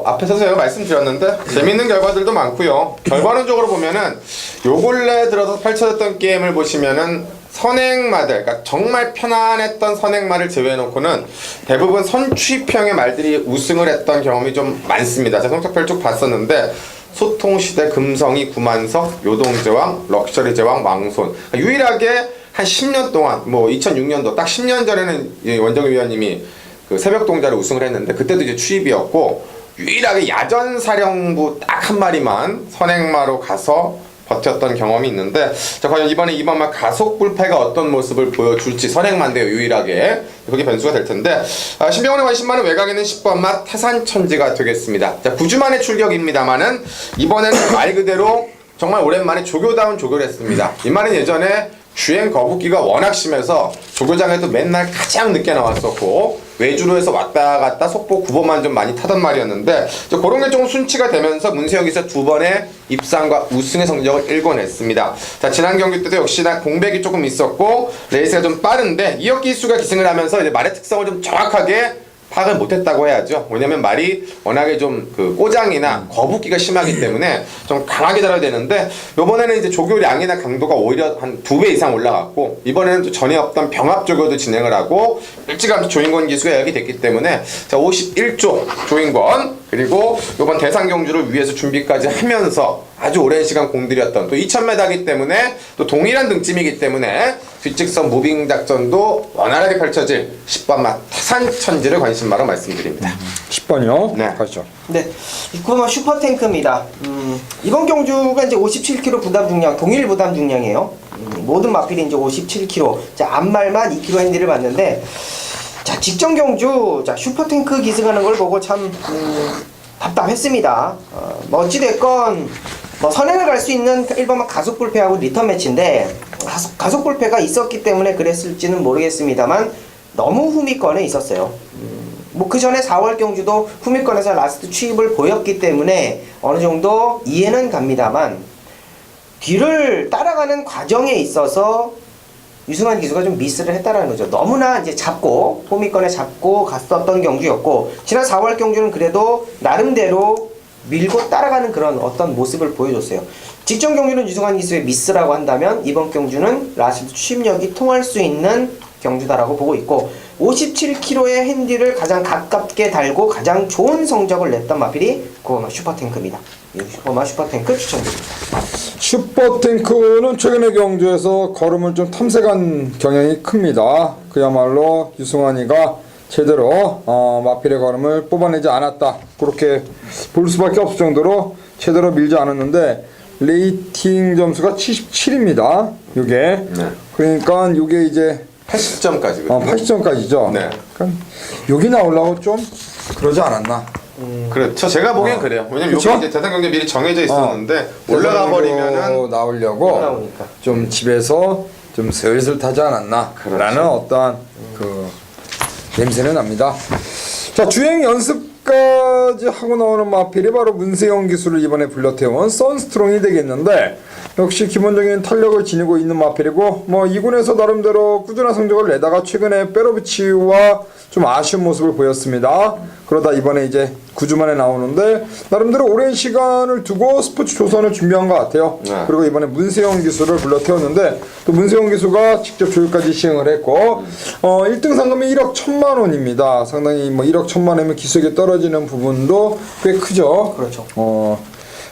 앞에서 제가 말씀드렸는데 재밌는 결과들도 많고요. 결과론적으로 보면은 요 근래 들어서 펼쳐졌던 게임을 보시면은 선행마들, 그러니까 정말 편안했던 선행마를 제외해놓고는 대부분 선취평의 말들이 우승을 했던 경험이 좀 많습니다. 제가 성적표를 쭉 봤었는데 소통시대 금성이 구만석, 요동제왕, 럭셔리제왕, 왕손. 그러니까 유일하게 한 10년 동안, 뭐 2006년도 딱 10년 전에는 원정희 위원님이 그 새벽동자를 우승을 했는데 그때도 이제 추입이었고 유일하게 야전사령부 딱 한 마리만 선행마로 가서 버텼던 경험이 있는데 자, 과연 이번 막 가속 불패가 어떤 모습을 보여줄지 선행마인데요. 유일하게 그게 변수가 될 텐데 신병원의 관심만은 외곽에는 10번마 태산천지가 되겠습니다. 자, 9주 만의 출격입니다만은 이번에는 말 그대로 정말 오랜만에 조교다운 조교를 했습니다. 이 말은 예전에 주행 거북기가 워낙 심해서 조교장에도 맨날 가장 늦게 나왔었고 외주로 해서 왔다 갔다 속보 9번만 좀 많이 타던 말이었는데 그런 게 좀 순치가 되면서 문세영기서 두 번의 입상과 우승의 성적을 일궈냈습니다. 자, 지난 경기 때도 역시나 공백이 조금 있었고 레이스가 좀 빠른데 이혁기수가 기승을 하면서 이제 말의 특성을 좀 정확하게 파악을 못했다고 해야죠. 왜냐면 말이 워낙에 좀 그 꼬장이나 거북기가 심하기 때문에 좀 강하게 달아야 되는데 요번에는 이제 조교량이나 강도가 오히려 한 2배 이상 올라갔고 이번에는 또 전에 없던 병합 조교도 진행을 하고 일찌감치 조인권 기수가 예약이 됐기 때문에 자 51조 조인권 그리고 요번 대상 경주를 위해서 준비까지 하면서 아주 오랜 시간 공들였던 또 2000m이기 때문에 또 동일한 등짐이기 때문에 뒷직선 무빙 작전도 원활하게 펼쳐질 10번마 태산천지를 관심마로 말씀드립니다. 10번이요? 네. 가시죠. 네, 9번마 슈퍼탱크입니다. 이번 경주가 이제 57kg 부담 중량, 동일 부담 중량이에요. 모든 마필이 이제 57kg. 자, 앞말만 2kg 핸디를 봤는데, 자, 직전 경주, 자, 슈퍼탱크 기승하는 걸 보고 참, 답답했습니다. 뭐 어찌됐건, 뭐 선행을 갈 수 있는 1번만 가속 불패하고 리턴 매치인데, 가속 불패가 있었기 때문에 그랬을지는 모르겠습니다만, 너무 후미권에 있었어요. 뭐 그 전에 4월 경주도 후미권에서 라스트 취입을 보였기 때문에 어느 정도 이해는 갑니다만 뒤를 따라가는 과정에 있어서 유승환 기수가 좀 미스를 했다라는 거죠. 너무나 이제 잡고 후미권에 잡고 갔었던 경주였고 지난 4월 경주는 그래도 나름대로 밀고 따라가는 그런 어떤 모습을 보여줬어요. 직전 경주는 유승환 기수의 미스라고 한다면 이번 경주는 라스트 취입력이 통할 수 있는 경주다라고 보고 있고 57kg의 핸디를 가장 가깝게 달고 가장 좋은 성적을 냈던 마필이 9번마 슈퍼탱크입니다. 9번마 슈퍼탱크 추천드립니다. 슈퍼탱크는 최근의 경주에서 걸음을 좀 탐색한 경향이 큽니다. 그야말로 유승환이가 제대로 마필의 걸음을 뽑아내지 않았다. 그렇게 볼 수밖에 없을 정도로 제대로 밀지 않았는데 레이팅 점수가 77입니다. 이게 네. 그러니까 이게 이제 80점까지거든요. 80점까지죠. 네. 그러니까 여기 나오려고 좀 그러지 않았나. 그렇죠. 제가 보기엔 그래요. 왜냐면 그쵸? 여기 이제 대상 경기 미리 정해져 있었는데 올라가 버리면은 나오려고 나오니까. 좀 집에서 좀 슬슬 타지 않았나 라는 어떠한 그 냄새는 납니다. 자, 주행 연습까지 하고 나오는 마필이 바로 문세영 기수를 이번에 불러태운 선스트롱이 되겠는데 역시 기본적인 탄력을 지니고 있는 마필이고 뭐 2군에서 나름대로 꾸준한 성적을 내다가 최근에 페로비치와 좀 아쉬운 모습을 보였습니다. 그러다 이번에 이제 9주 만에 나오는데 나름대로 오랜 시간을 두고 스포츠 조선을 준비한 것 같아요. 네. 그리고 이번에 문세영 기수를 불러 태웠는데 또 문세영 기수가 직접 조율까지 시행을 했고 1등 상금이 1억 1천만 원입니다. 상당히 뭐 1억 1천만 원이면 기수에게 떨어지는 부분도 꽤 크죠. 그렇죠.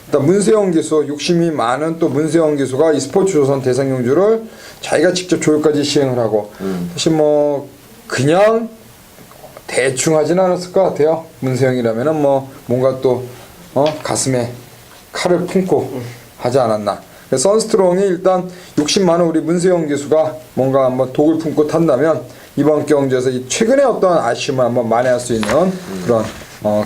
일단 문세영 기수, 욕심이 많은 또 문세영 기수가 이 스포츠조선 대상 경주를 자기가 직접 조율까지 시행을 하고 사실 뭐 그냥 대충 하진 않았을 것 같아요. 문세영이라면은 뭐 뭔가 또 가슴에 칼을 품고 하지 않았나. 선스트롱이 일단 욕심 많은 우리 문세영 기수가 뭔가 한번 독을 품고 탄다면 이번 경주에서 이 최근에 어떤 아쉬움을 한번 만회할 수 있는 그런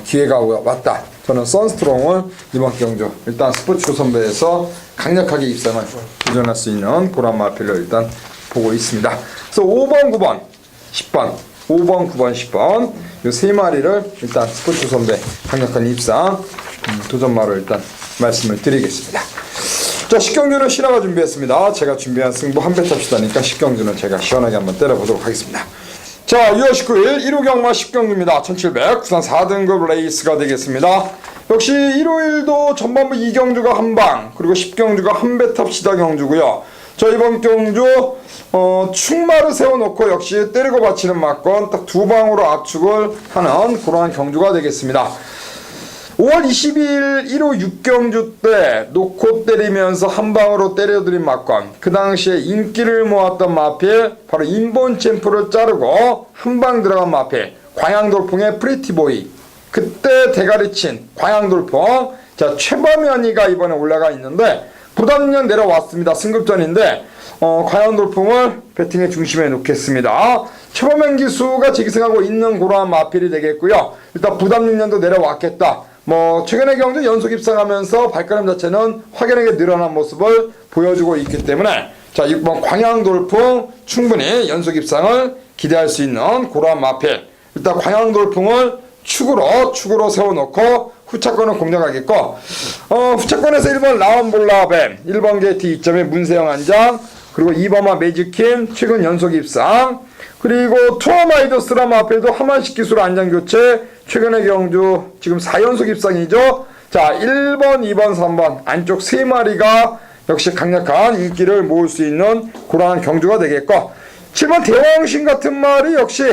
기회가 왔다. 저는 선스트롱을 이번 경주 일단 스포츠 선배에서 강력하게 입상을 도전할 수 있는 그런 마필을 일단 보고 있습니다. 그래서 5번, 9번, 10번 5번, 9번, 10번 이 세 마리를 일단 스포츠 선배 강력한 입상 도전마로 일단 말씀을 드리겠습니다. 자, 10경주는 신화가 준비했습니다. 제가 준비한 승부 한 배 탑시다니까 10경주는 제가 시원하게 한번 때려보도록 하겠습니다. 자, 6월 19일 1호 경마 10경주입니다. 1700 구산 4등급 레이스가 되겠습니다. 역시 일요일도 전반부 2경주가 한방, 그리고 10경주가 한 배 탑시다 경주고요. 자, 이번 경주 축마를 세워놓고 역시 때리고 받치는 맞건 딱 두 방으로 압축을 하는 그러한 경주가 되겠습니다. 5월 22일 1호 6경주 때 놓고 때리면서 한 방으로 때려드린 맞건, 그 당시에 인기를 모았던 마필 바로 인본 챔프를 자르고 한 방 들어간 마필 광양돌풍의 프리티보이, 그때 대가리 친 광양돌풍. 자, 최범현이가 이번에 올라가 있는데 부담력 내려왔습니다. 승급전인데 광양돌풍을 배팅의 중심에 놓겠습니다. 최범현 기수가 재기승하고 있는 그러한 마필이 되겠고요. 일단 부담 6년도 내려왔겠다. 뭐 최근의 경주 연속 입상하면서 발걸음 자체는 확연하게 늘어난 모습을 보여주고 있기 때문에 자, 6번 광양돌풍 충분히 연속 입상을 기대할 수 있는 그러한 마필. 일단 광양돌풍을 축으로 세워놓고 후차권은 공략하겠고, 후차권에서 1번 라운볼라뱀, 1번 게이트 2점의 문세영 한장, 그리고 2번마 매직킴 최근 연속 입상, 그리고 투어마이더스라 마필도 하만식 기술 안장교체 최근의 경주 지금 4연속 입상이죠. 자, 1번, 2번, 3번 안쪽 3마리가 역시 강력한 인기를 모을 수 있는 그러한 경주가 되겠고, 7번 대왕신 같은 말이 역시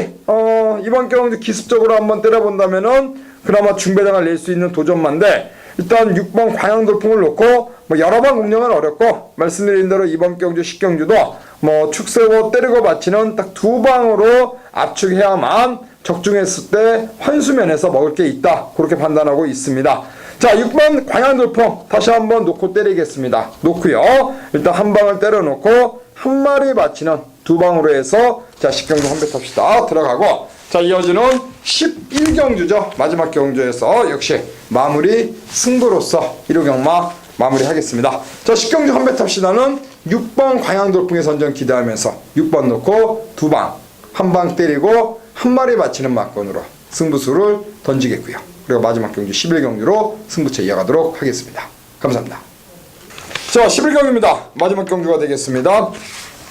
이번 경주 기습적으로 한번 때려본다면은 그나마 중배당을 낼 수 있는 도전마인데, 일단 6번 광양돌풍을 놓고 뭐 여러 번 공략은 어렵고, 말씀드린 대로 이번 경주 10경주도 뭐 축세고 때리고 받치는 딱 두 방으로 압축해야만 적중했을 때 환수면에서 먹을 게 있다, 그렇게 판단하고 있습니다. 자, 6번 광양돌풍 다시 한번 놓고 때리겠습니다. 놓고요, 일단 한 방을 때려 놓고 한 마리 받치는 두 방으로 해서 자, 10경주 한 배 탑시다 들어가고, 자, 이어지는 11경주죠. 마지막 경주에서 역시 마무리 승부로서 1호 경마 마무리하겠습니다. 자, 10경주 한 배 탑시다는 6번 광양돌풍의 선정 기대하면서 6번 놓고 두 방, 한 방 때리고 한 마리 받치는 막건으로 승부수를 던지겠고요. 그리고 마지막 경주 11경주로 승부처 이어가도록 하겠습니다. 감사합니다. 자, 11경주입니다. 마지막 경주가 되겠습니다.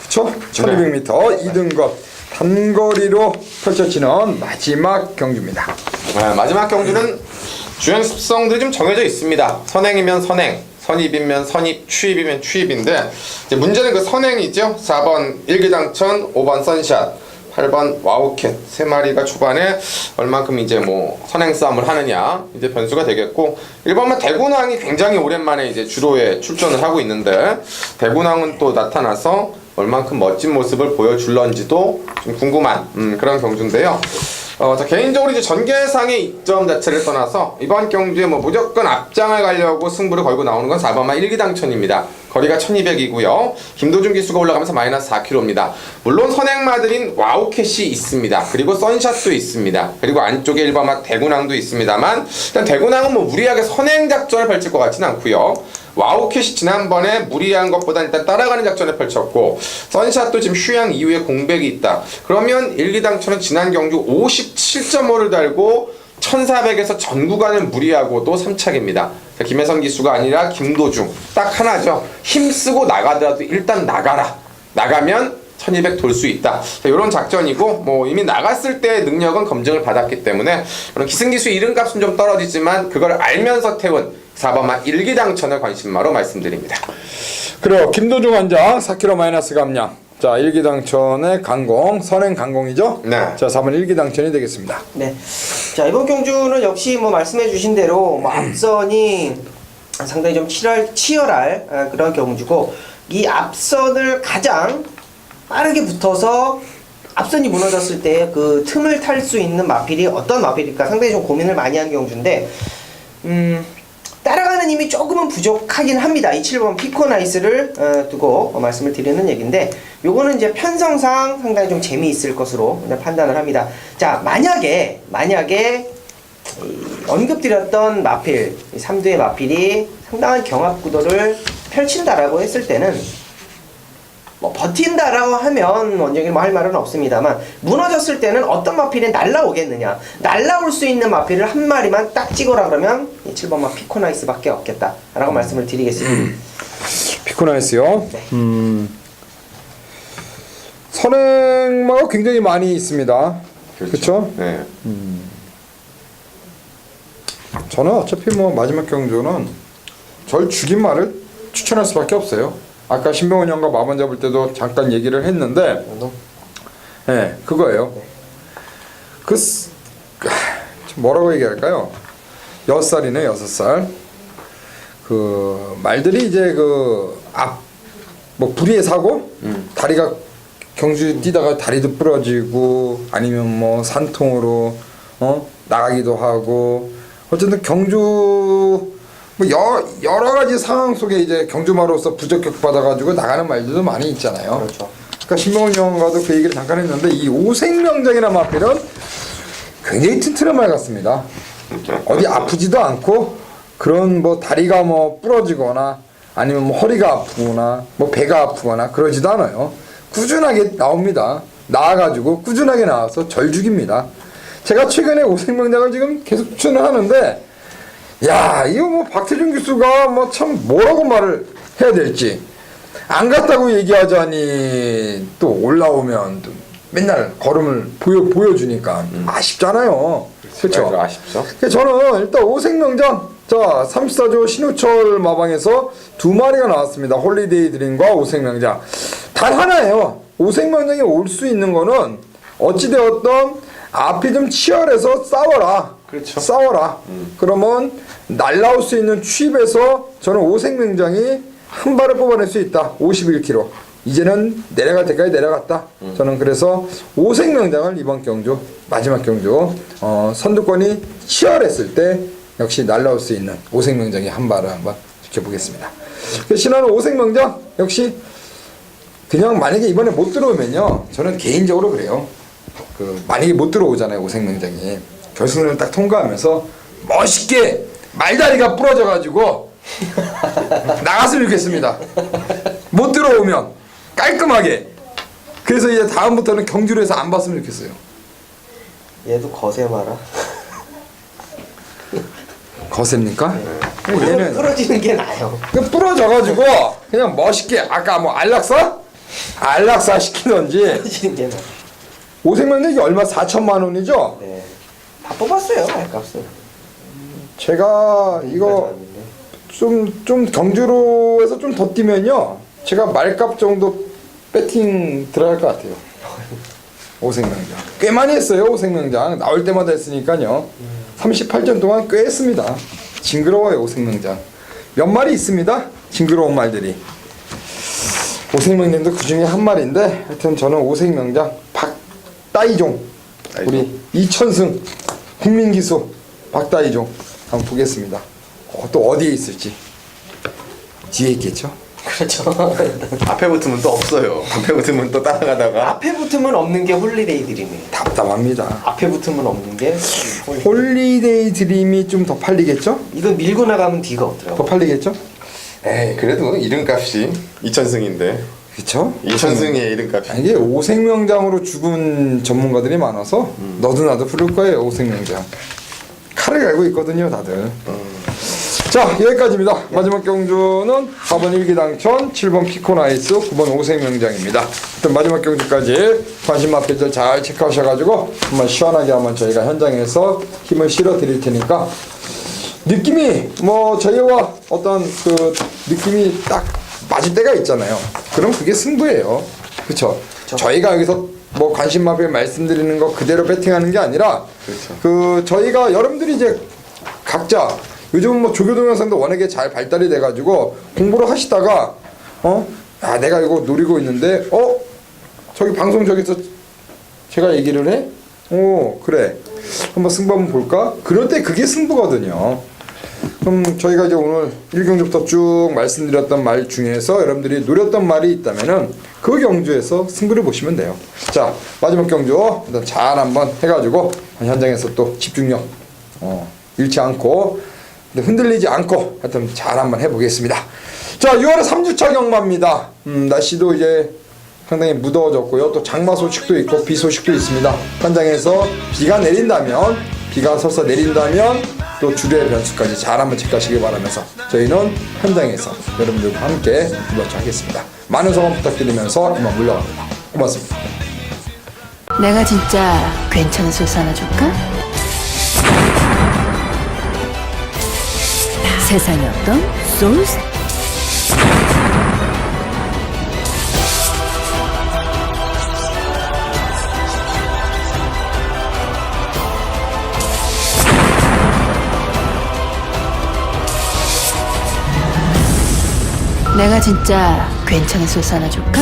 그쵸? 1200m 2등급 단거리로 펼쳐지는 마지막 경주입니다. 네, 마지막 경주는 주행 습성들이 좀 정해져 있습니다. 선행이면 선행, 선입이면 선입, 추입이면 추입인데, 이제 문제는 그 선행이죠. 4번 일기당천, 5번 선샷, 8번 와우캣 세 마리가 초반에 얼만큼 이제 뭐 선행 싸움을 하느냐 이제 변수가 되겠고, 1번만 대군왕이 굉장히 오랜만에 이제 주로에 출전을 하고 있는데, 대군왕은 또 나타나서 얼만큼 멋진 모습을 보여줄런지도 좀 궁금한 그런 경주인데요. 자, 개인적으로 이제 전개상의 이점 자체를 떠나서 이번 경주에 뭐 무조건 앞장을 가려고 승부를 걸고 나오는 건 4번마 일기당천입니다. 거리가 1200이고요. 김도준 기수가 올라가면서 마이너스 4km입니다. 물론 선행마들인 와우캣이 있습니다. 그리고 선샷도 있습니다. 그리고 안쪽에 1번마 대군왕도 있습니다만, 일단 대군왕은 뭐 무리하게 선행 작전을 펼칠 것 같지는 않고요. 와우캣이 지난번에 무리한 것보다 일단 따라가는 작전을 펼쳤고, 선샷도 지금 휴양 이후에 공백이 있다. 그러면 일기당천은 지난 경주 57.5를 달고 1400에서 전 구간을 무리하고도 3착입니다. 김혜선 기수가 아니라 김도중 딱 하나죠. 힘쓰고 나가더라도 일단 나가라. 나가면 1200 돌 수 있다. 이런 작전이고, 뭐 이미 나갔을 때 능력은 검증을 받았기 때문에 그런 기승기수 이름값은 좀 떨어지지만 그걸 알면서 태운 4번마 일기당천을 관심마로 말씀드립니다. 그리고 김도중 한장 4kg 마이너스 감량. 자, 일기당천의 강공, 선행 강공이죠? 네. 자, 4번 일기당천이 되겠습니다. 네. 자, 이번 경주는 역시 뭐 말씀해 주신 대로 뭐 앞선이 상당히 좀 치열할 그런 경주고 이 앞선을 가장 빠르게 붙어서 앞선이 무너졌을 때 그 틈을 탈 수 있는 마필이 어떤 마필일까 상당히 좀 고민을 많이 한 경주인데 따라가는 힘이 조금은 부족하긴 합니다. 이 7번 피코나이스를 두고 말씀을 드리는 얘기인데 요거는 이제 편성상 상당히 좀 재미있을 것으로 판단을 합니다. 자, 만약에 언급드렸던 마필, 3두의 마필이 상당한 경합구도를 펼친다라고 했을 때는 뭐 버틴다라고 하면 원정이 뭐 할 말은 없습니다만 무너졌을 때는 어떤 마필이 날라오겠느냐, 날라올 수 있는 마필을 한 마리만 딱 찍어라 그러면 이 7번마 피코나이스밖에 없겠다라고 말씀을 드리겠습니다. 피코나이스요. 네. 선행마가 굉장히 많이 있습니다. 그렇죠? 네. 저는 어차피 뭐 마지막 경주는 절 죽인 말을 추천할 수밖에 없어요. 아까 신병훈 형과 마번 잡을 때도 잠깐 얘기를 했는데, 네, 그거예요. 뭐라고 얘기할까요? 6살이네, 6살. 그 말들이 이제 뭐 불의의 사고, 다리가 경주 뛰다가 다리도 부러지고 아니면 뭐 산통으로 나가기도 하고, 어쨌든 경주 뭐 여러 가지 상황 속에 이제 경주마로서 부적격 받아가지고 나가는 말들도 많이 있잖아요. 그렇죠. 그러니까 신병훈 형과도 그 얘기를 잠깐 했는데 이 오색명장이라는 마필은 굉장히 튼튼한 말 같습니다. 어디 아프지도 않고 그런 뭐 다리가 뭐 부러지거나 아니면 뭐 허리가 아프거나 뭐 배가 아프거나 그러지도 않아요. 꾸준하게 나옵니다. 나와가지고 꾸준하게 나와서 절 죽입니다. 제가 최근에 오색명장을 지금 계속 추천을 하는데, 야, 이거 뭐 박태준 교수가 뭐 참 뭐라고 말을 해야 될지 안 갔다고 얘기하자니 또 올라오면 또 맨날 걸음을 보여주니까 아쉽잖아요. 그렇죠? 아쉽죠. 저는 일단 오색명장, 자 34조 신우철 마방에서 2마리가 나왔습니다. 홀리데이 드림과 오색명장. 단 하나예요. 오색명장이 올 수 있는 거는 어찌되었던 앞이 좀 치열해서 싸워라. 그렇죠. 싸워라. 그러면 날라올 수 있는 추입에서 저는 오색명장이 한 발을 뽑아낼 수 있다. 51km. 이제는 내려갈 때까지 내려갔다. 저는 그래서 오색명장을 이번 경주, 마지막 경주 선두권이 치열했을 때 역시 날라올 수 있는 오색명장이 한 발을 한번 지켜보겠습니다. 신화는 오색명장 역시 그냥 만약에 이번에 못 들어오면요, 저는 개인적으로 그래요. 만약에 못 들어오잖아요, 오색명장이. 결승을 딱 통과하면서 멋있게 말다리가 부러져가지고 나갔으면 좋겠습니다. 못 들어오면 깔끔하게. 그래서 이제 다음부터는 경주를 해서 안 봤으면 좋겠어요. 얘도 거세 마라. 거셉니까? 얘는 부러지는 게 나아요. 부러져가지고 그냥 멋있게 아까 뭐 안락사 시키던지. 부러지는 게 나아. 오색명장이 얼마 4천만 원이죠? 네. 다 뽑았어요, 말값은. 제가 이거 좀 경주로 해서 좀 더 뛰면요, 제가 말값 정도 배팅 들어갈 것 같아요. 오색명장 꽤 많이 했어요. 오색명장 나올 때마다 했으니까요. 38전 동안 꽤 했습니다. 징그러워요. 오색명장 몇 마리 있습니다. 징그러운 말들이. 오색명장도 그 중에 한 마리인데, 하여튼 저는 오색명장 박다이종, 우리 이천승 국민기수 박다이종 한번 보겠습니다. 또 어디에 있을지. 뒤에 있겠죠? 그렇죠. 앞에 붙으면 또 없어요. 앞에 붙으면 또 따라가다가. 앞에 붙으면 없는 게 홀리데이 드림이에요. 답답합니다. 앞에 붙으면 없는 게 홀리데이 드림이 좀 더 팔리겠죠? 이거 밀고 나가면 뒤가 더 없더라고. 팔리겠죠? 에이, 그래도 이름값이 이천승인데. 그쵸? 이천승의 이름값이. 이게 오색명장으로 죽은 전문가들이 많아서 너도 나도 부를 거예요. 오색명장 칼을 갈고 있거든요, 다들. 자, 여기까지입니다. 마지막 경주는 4번 일기당천, 7번 피코나이스, 9번 오색명장입니다. 일단 마지막 경주까지 관심 마필들 잘 체크하셔가지고 한번 시원하게 한번 저희가 현장에서 힘을 실어 드릴 테니까, 느낌이 뭐 저희와 어떤 그 느낌이 딱 맞을 때가 있잖아요. 그럼 그게 승부예요. 그쵸? 저희가 여기서 뭐 관심 마필 말씀드리는 거 그대로 배팅하는 게 아니라, 그렇죠. 그 저희가 여러분들이 이제 각자 요즘은 뭐 조교 동영상도 워낙에 잘 발달이 돼가지고 공부를 하시다가 내가 이거 노리고 있는데 저기 방송 저기서 제가 얘기를 해? 그래. 한번 승부 한번 볼까? 그럴 때 그게 승부거든요. 그럼 저희가 이제 오늘 1경주부터 쭉 말씀드렸던 말 중에서 여러분들이 노렸던 말이 있다면은 그 경주에서 승부를 보시면 돼요. 자, 마지막 경주 일단 잘 한번 해가지고 현장에서 또 집중력 잃지 않고 흔들리지 않고 하여튼 잘 한번 해보겠습니다. 자, 6월에 3주차 경마입니다. 날씨도 이제 상당히 무더워졌고요. 또 장마 소식도 있고 비 소식도 있습니다. 현장에서 비가 내린다면, 비가 설사 내린다면 또 주류의 변수까지 잘 한번 체크하시길 바라면서 저희는 현장에서 여러분들과 함께 이번 주 하겠습니다. 많은 성원 부탁드리면서 이만 물러갑니다. 고맙습니다. 내가 진짜 괜찮은 소스 하나 줄까? 세상에 없던 소스? 내가 진짜 괜찮은 소스 하나 줄까?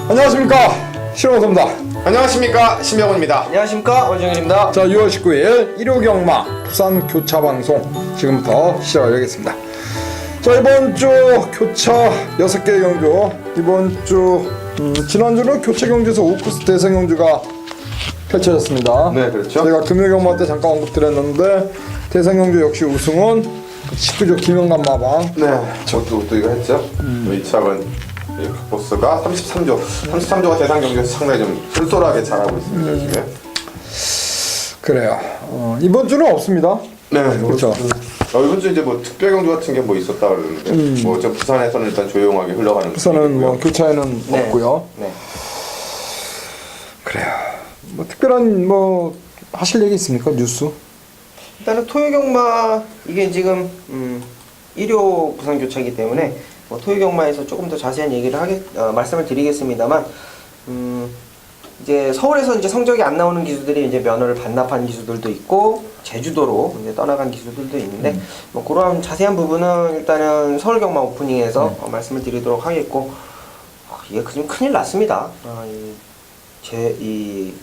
안녕하십니까, 신원섭입니다. 안녕하십니까, 신명훈입니다. 안녕하십니까, 원정일입니다. 자, 6월 19일 일요경마 부산 교차 방송 지금부터 시작을 하겠습니다. 자, 이번 주 교차 6개의 경주, 이번 주 지난주는 교체 경주에서 오크스 대성 경주가 펼쳐졌습니다. 네, 그렇죠. 저희가 금요경마 때 잠깐 언급드렸는데 대성 경주 역시 우승은 19조 김영남 마방. 네, 저도 또 이거 했죠. 이차은 보스가 33조가 대상 경기에서 상당히 좀 쏠쏠하게 잘하고 있습니다. 지금. 그래요. 이번 주는 없습니다. 네, 그렇죠. 이번 주 이제 뭐 특별 경주 같은 게 뭐 있었다 그러는데 뭐 저 부산에서는 일단 조용하게 흘러가는. 부산은 뭐 교차에는 네. 없고요. 네. 그래요. 뭐 특별한 뭐 하실 얘기 있습니까? 뉴스? 일단은 토요경마 이게 지금 일요 부산 교차이기 때문에 뭐 토요경마에서 조금 더 자세한 얘기를 말씀을 드리겠습니다만 이제 서울에서 이제 성적이 안 나오는 기수들이 이제 면허를 반납한 기수들도 있고 제주도로 이제 떠나간 기수들도 있는데 뭐 그런 자세한 부분은 일단은 서울경마 오프닝에서 말씀을 드리도록 하겠고 이게 좀 큰일 났습니다. 이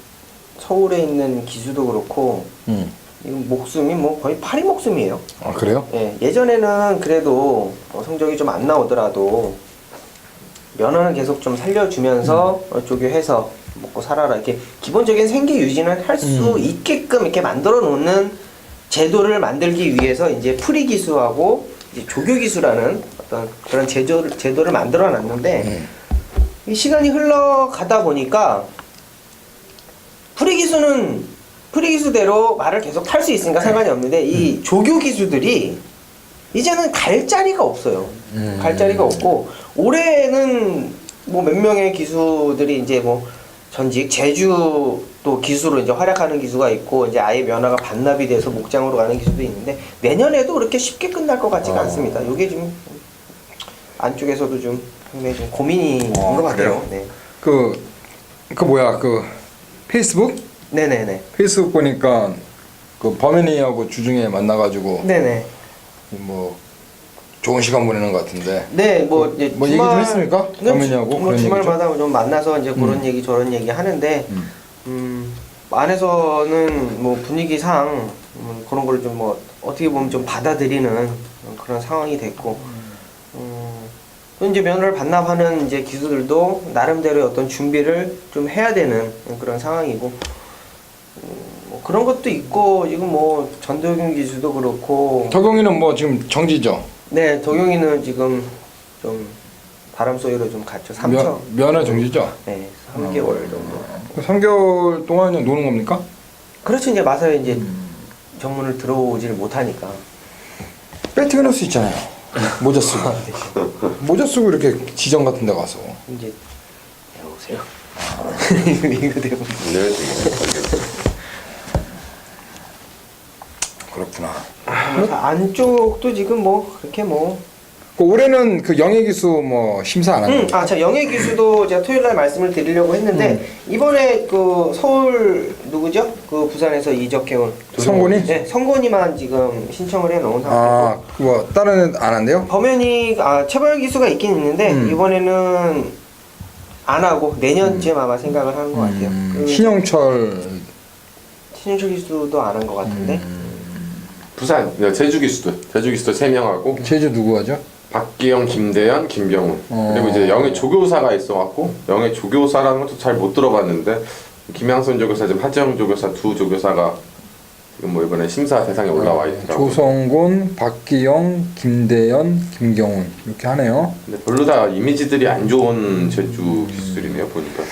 서울에 있는 기수도 그렇고 이건 목숨이 뭐 거의 파리 목숨이에요. 아, 그래요? 예, 예전에는 그래도 성적이 좀 안 나오더라도 면허는 계속 좀 살려주면서 조교해서 먹고 살아라 이렇게 기본적인 생계 유지는 할 수 있게끔 이렇게 만들어 놓는 제도를 만들기 위해서 이제 프리 기수하고 이제 조교 기수라는 어떤 그런 제도를 만들어 놨는데 이 시간이 흘러가다 보니까 프리 기수대로 말을 계속 탈 수 있으니까 상관이 없는데 이 조교 기수들이 이제는 갈 자리가 없어요. 갈 자리가 없고 올해는 뭐 몇 명의 기수들이 이제 뭐 전직 제주도 기수로 이제 활약하는 기수가 있고 이제 아예 면허가 반납이 돼서 목장으로 가는 기수도 있는데 내년에도 그렇게 쉽게 끝날 것 같지가 않습니다. 이게 좀 안쪽에서도 좀 굉장히 좀 고민이 있는 것 같아요. 네. 그 뭐야, 그 페이스북? 네네네. 페이스북 보니까 그 범인이하고 주중에 만나가지고 네네. 뭐 좋은 시간 보내는 것 같은데. 네, 뭐 이제 뭐 얘기 좀 했습니까? 범인이하고 뭐 그런 주말마다 좀 만나서 이제 그런 얘기 저런 얘기 하는데 안에서는 뭐 분위기상 그런 걸 좀 뭐 어떻게 보면 좀 받아들이는 그런 상황이 됐고 또 이제 면허를 반납하는 이제 기수들도 나름대로 어떤 준비를 좀 해야 되는 그런 상황이고 뭐 그런 것도 있고 지금 뭐 전도경 기수도 그렇고 덕용이는 뭐 지금 정지죠? 네, 덕용이는 지금 좀 바람 소리로 좀 갔죠. 3천. 면허 정지죠? 네, 3개월 정도. 3개월 동안 그냥 노는 겁니까? 그렇죠. 이제 마사에 이제 정문을 들어오지를 못하니까. 배팅을 할 수 있잖아요. 모자 쓰고. 모자 쓰고 이렇게 지점 같은 데 가서. 이제 배우세요. 이거 되고. 네, 되게. 그렇구나. 안쪽도 지금 뭐 그렇게 뭐 그 올해는 그 영예기수 뭐 심사 안 하나요? 자 영예기수도 제가 토요일 날 말씀을 드리려고 했는데 이번에 그 서울 누구죠? 그 부산에서 이적해온 성곤이? 네, 성곤이만 지금 신청을 해놓은 상태고. 뭐 다른 애는 안 한대요? 범현이 체벌 기수가 있긴 있는데 이번에는 안 하고 내년쯤 아마 생각을 하는 것 같아요. 그 신영철 신현철 기수도 안 한 것 같은데. 부산 제주 기수도 3명하고 제주 누구 하죠? 박기영, 김대현, 김병훈 그리고 이제 영예 조교사가 있어갖고 영예 조교사라는 것도 잘 못 들어봤는데 김양선 조교사, 지금 하재영 조교사 두 조교사가 지금 뭐 이번에 심사 대상에 올라와 있더라고요. 조성곤, 박기영, 김대현, 김경훈 이렇게 하네요. 근데 별로 다 이미지들이 안 좋은 제주 기술이네요 보니까.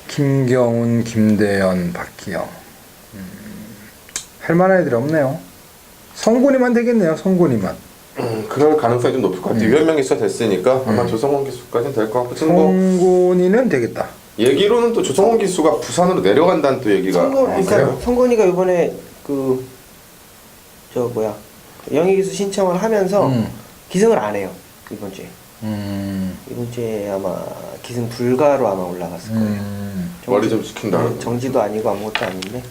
김경훈, 김대현, 박기영. 할 만한 애들이 없네요. 성곤이만 되겠네요. 성곤이만. 그럴 가능성이 좀 높을 것 같아요. 유현명 기수가 됐으니까 아마 조성원 기수까지는 될 것 같고 지금 뭐 성곤이는 되겠다. 얘기로는 또 조성원 기수가 부산으로 내려간다는 또 얘기가 있어요. 성곤이가 이번에 영예기수 신청을 하면서 기승을 안 해요 이번 주에. 이번 주에 아마 기승 불가로 아마 올라갔을 거예요. 머리 좀 식힌다. 네, 정지도 아니고 아무것도 아닌데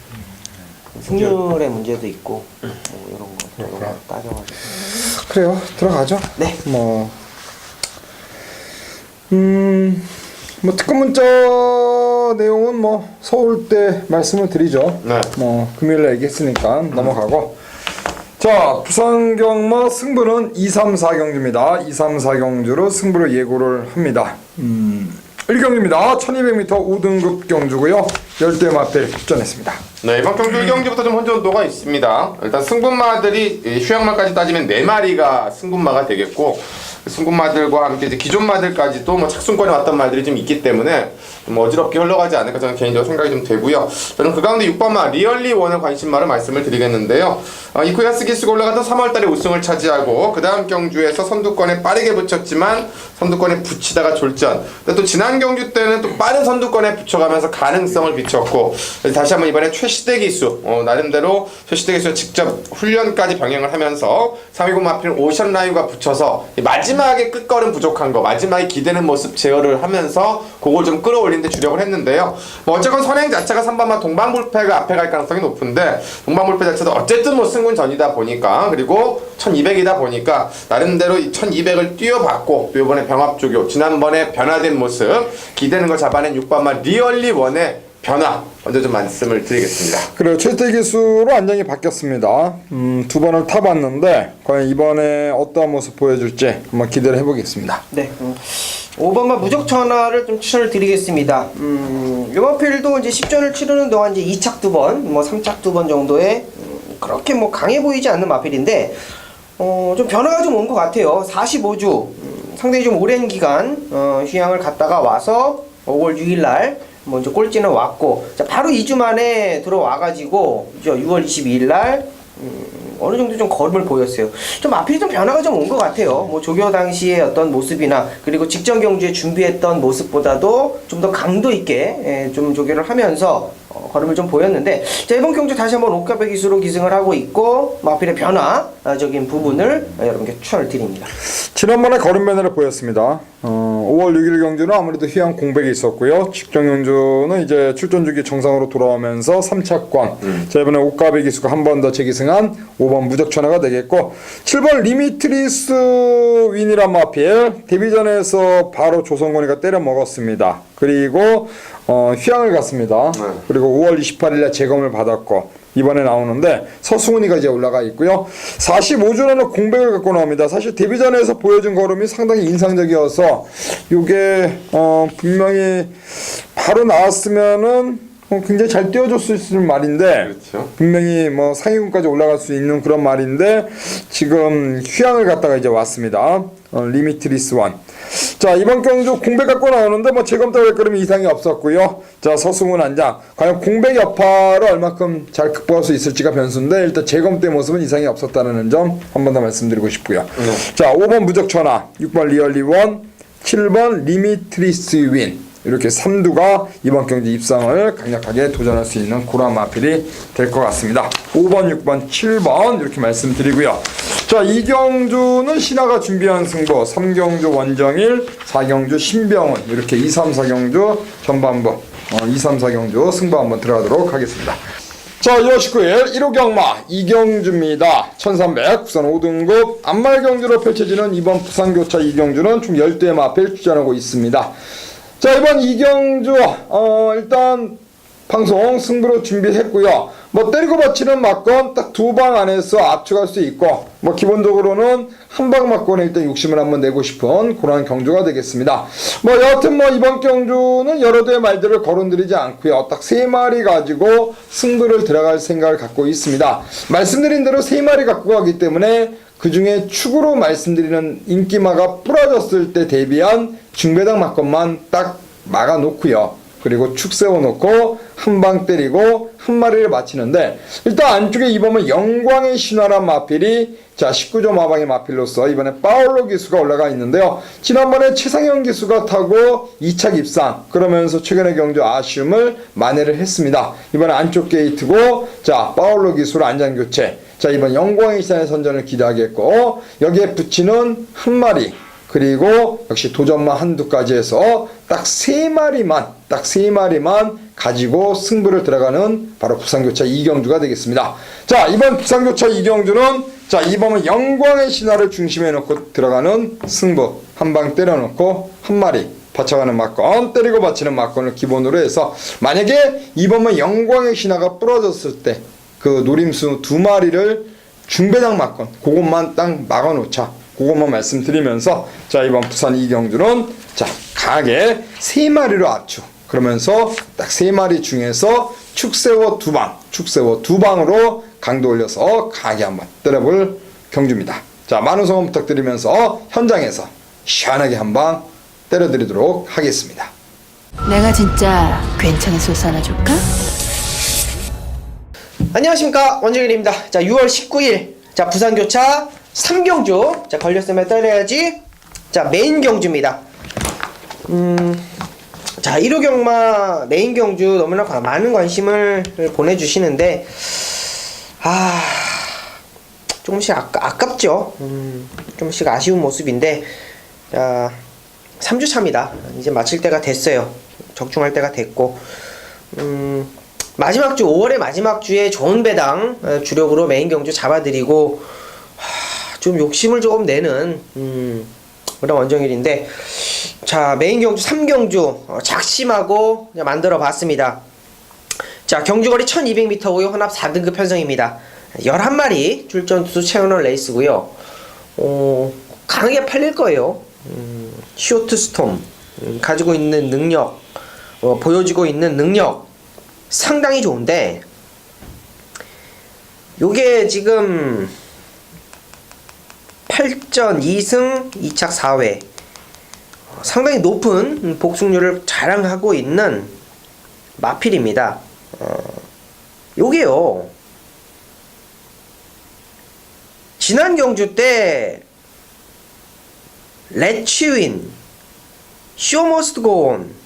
승률의 문제도 있고 뭐 이런 거 따져가지고. 그래요. 들어가죠. 네. 뭐 특급 문자 내용은 뭐 서울 때 말씀을 드리죠. 네. 뭐 금요일에 얘기했으니까 넘어가고. 자, 부산 경마 승부는 2, 3, 4경주입니다. 2, 3, 4경주로 승부를 예고를 합니다. 1경주입니다. 1200m 5등급 경주고요. 열대 마필 출전했습니다. 네, 이번 경주 1경기부터 좀 혼돈도가 있습니다. 일단 승분마들이 휴양마까지 따지면 4마리가 승분마가 되겠고 승분마들과 함께 이제 기존 마들까지도 뭐 착순권에 왔던 말들이 좀 있기 때문에 좀 어지럽게 흘러가지 않을까 저는 개인적으로 생각이 좀 되고요. 저는 그 가운데 6번마 리얼리 원을 관심마를 말씀을 드리겠는데요. 이쿠야스 기수가 올라갔던 3월달에 우승을 차지하고 그 다음 경주에서 선두권에 빠르게 붙였지만 선두권에 붙이다가 졸전. 근데 또 지난 경주 때는 또 빠른 선두권에 붙여가면서 가능성을 비췄고 다시 한번 이번에 최시대 기수 나름대로 최시대 기수가 직접 훈련까지 병행을 하면서 3위군 마필 오션 라이브가 붙여서 마지막에 끝걸음 부족한 거 마지막에 기대는 모습 제어를 하면서 그걸 좀 끌어올리는 데 주력을 했는데요. 뭐 어쨌건 선행 자체가 3번마 동방불패가 앞에 갈 가능성이 높은데 동방불패 자체도 어쨌든 뭐 승군 전이다 보니까 그리고 1200이다 보니까 나름대로 1200을 뛰어봤고 또 이번에 병합조교 지난번에 변화된 모습 기대는 걸 잡아낸 6번마 리얼리 원의 변화 먼저 좀 말씀을 드리겠습니다. 그래요. 최대 기수로 안정이 바뀌었습니다. 두 번을 타봤는데 과연 이번에 어떠한 모습 보여줄지 한번 기대를 해보겠습니다. 네. 5번마 무적천하를 좀 추천을 드리겠습니다. 요마필도 이제 10전을 치르는 동안 이제 2착 2번, 뭐 3착 2번 정도의 그렇게 뭐 강해 보이지 않는 마필인데 좀 변화가 좀 온 것 같아요. 45주 상당히 좀 오랜 기간 휴양을 갔다가 와서 5월 6일 날 먼저 꼴찌는 왔고 자, 바로 2주 만에 들어와가지고 6월 22일 날 어느 정도 좀 걸음을 보였어요. 좀 앞이 좀 변화가 좀 온 것 같아요. 뭐 조교 당시의 어떤 모습이나 그리고 직전 경주에 준비했던 모습보다도 좀 더 강도 있게 좀 조교를 하면서 걸음을 좀 보였는데 자, 이번 경주 다시 한번 옷가베 기수로 기승을 하고 있고 마필의 변화적인 부분을 여러분께 추천을 드립니다. 지난번에 걸음 변화를 보였습니다. 5월 6일 경주는 아무래도 휴양 공백이 있었고요. 직전 경주는 이제 출전 주기 정상으로 돌아오면서 3차권. 자, 이번에 옷가베 기수가 한 번 더 재기승한 5번 무적천하가 되겠고 7번 리미트리스 윈이란 마필 데뷔전에서 바로 조성곤이가 때려 먹었습니다. 그리고 휴양을 갔습니다. 그리고 5월 28일에 재검을 받았고 이번에 나오는데 서승훈이가 이제 올라가 있고요. 45주라는 공백을 갖고 나옵니다. 사실 데뷔전에서 보여준 걸음이 상당히 인상적이어서 이게 분명히 바로 나왔으면은 굉장히 잘 띄워줄 수 있는 말인데 그렇죠. 분명히 뭐 상위군까지 올라갈 수 있는 그런 말인데 지금 휴양을 갔다가 이제 왔습니다. 리미트리스 원. 자, 이번 경주 공백 갖고 나오는데 뭐 재검 따위 걸음이 이상이 없었고요. 자, 서승훈 한장 과연 공백 여파를 얼마큼 잘 극복할 수 있을지가 변수인데 일단 재검 때 모습은 이상이 없었다는 점 한 번 더 말씀드리고 싶고요. 자, 5번 무적천하, 6번 리얼리원, 7번 리미트리스 윈. 이렇게 삼두가 이번 경기 입상을 강력하게 도전할 수 있는 그런 마필이 될 것 같습니다. 5번, 6번, 7번 이렇게 말씀드리고요. 자, 이경주는 신하가 준비한 승부 3경주 원정일, 4경주 신병훈 이렇게 2, 3, 4경주 전반부 2, 3, 4경주 승부 한번 들어가도록 하겠습니다. 자, 2월 19일 1호 경마 이경주입니다. 1300 부산 5등급 안말경주로 펼쳐지는 이번 부산교차 이경주는 총 10대의 마필 출전하고 있습니다. 자, 이번 이경주 일단 방송 승부로 준비했고요. 뭐 때리고 받치는 막건 딱 2방 안에서 압축할 수 있고 뭐 기본적으로는 한 방 막건에 일단 욕심을 한번 내고 싶은 그런 경주가 되겠습니다. 뭐 여하튼 뭐 이번 경주는 여러 대의 말들을 거론드리지 않고요. 딱 3마리 가지고 승부를 들어갈 생각을 갖고 있습니다. 말씀드린 대로 3마리 갖고 가기 때문에 그 중에 축으로 말씀드리는 인기마가 부러졌을 때 대비한 중배당 막건만 딱 막아놓고요. 그리고 축 세워놓고 한 방 때리고 한 마리를 마치는데 일단 안쪽에 이번은 영광의 신화란 마필이 자 19조 마방의 마필로서 이번에 파울로 기수가 올라가 있는데요. 지난번에 최상현 기수가 타고 2차 입상 그러면서 최근의 경주 아쉬움을 만회를 했습니다. 이번에 안쪽 게이트고 자 파울로 기수로 안장 교체 자 이번 영광의 신화의 선전을 기대하겠고 여기에 붙이는 한 마리 그리고 역시 도전만 한두까지 해서 딱 3마리만 가지고 승부를 들어가는 바로 부산교차 이경주가 되겠습니다. 자, 이번 부산교차 이경주는 자, 이번은 영광의 신화를 중심에 놓고 들어가는 승부. 한 방 때려놓고 한 마리 받쳐가는 막건, 때리고 받치는 막건을 기본으로 해서 만약에 이번은 영광의 신화가 부러졌을 때 그 노림수 2마리를 중배당 막건 그것만 딱 막아놓자. 그것만 말씀드리면서 자 이번 부산 이경주는 자 강하게 3마리로 압축 그러면서 딱 3마리 중에서 축세워 2방으로 강도 올려서 강하게 한번 때려볼 경주입니다. 자 많은 성원 부탁드리면서 현장에서 시원하게 한방 때려드리도록 하겠습니다. 내가 진짜 괜찮은 소스 하나 줄까? 안녕하십니까, 원정일입니다. 자, 6월 19일 자 부산교차 3경주 자 걸렸으면 때려야지 자 메인 경주입니다. 자 1호 경마 메인 경주 너무나 많은 관심을 보내주시는데 조금씩 아깝죠. 조금씩 아쉬운 모습인데 자 3주차입니다. 이제 마칠 때가 됐어요. 적중할 때가 됐고 마지막 주 5월의 마지막 주에 좋은 배당 주력으로 메인 경주 잡아드리고 좀 욕심을 조금 내는 그런 원정일인데 자 메인 경주 3경주 작심하고 만들어 봤습니다. 자 경주거리 1200m고요. 혼합 4등급 편성입니다. 11마리 출전 투수 채워넣은 레이스고요. 강하게 팔릴 거예요. 쇼트스톰 가지고 있는 능력 보여주고 있는 능력 상당히 좋은데 요게 지금 8전 2승 2착 4회 상당히 높은 복승률을 자랑하고 있는 마필입니다. 요게요 지난 경주 때 레츠윈 쇼 머스트 고온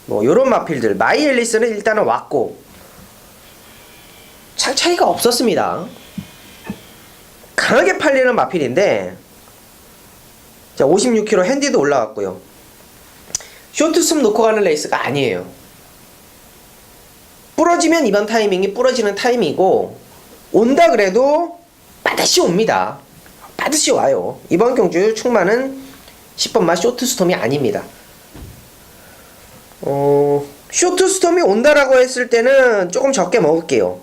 뭐 요런 마필들 마이 앨리스는 일단은 왔고 차이가 없었습니다. 강하게 팔리는 마필인데 자 56kg 핸디도 올라왔고요. 쇼트숨 놓고 가는 레이스가 아니에요. 부러지면 이번 타이밍이 부러지는 타이밍이고 온다 그래도 빠듯이 옵니다. 빠듯이 와요. 이번 경주 충만은 10번마 쇼트스톰이 아닙니다. 쇼트스톰이 온다라고 했을 때는 조금 적게 먹을게요.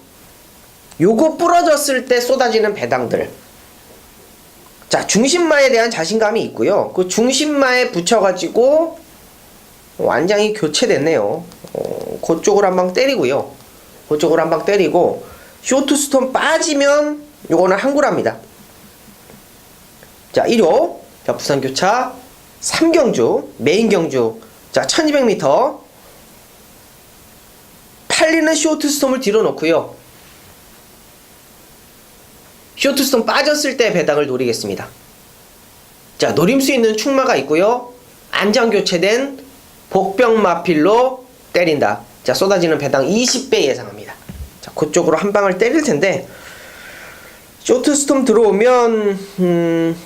요거 부러졌을 때 쏟아지는 배당들 자 중심마에 대한 자신감이 있고요. 그 중심마에 붙여가지고 완장이 교체됐네요. 그쪽으로 한방 때리고요. 그쪽으로 한방 때리고 쇼트스톰 빠지면 요거는 항구랍니다. 자 1호 자 부산교차 3경주 메인 경주 자 1200m 팔리는 쇼트스톰을 뒤로 놓고요. 쇼트스톰 빠졌을 때 배당을 노리겠습니다. 자 노림수 있는 충마가 있고요. 안장 교체된 복병 마필로 때린다. 자, 쏟아지는 배당 20배 예상합니다. 자, 그쪽으로 한 방을 때릴 텐데 쇼트스톰 들어오면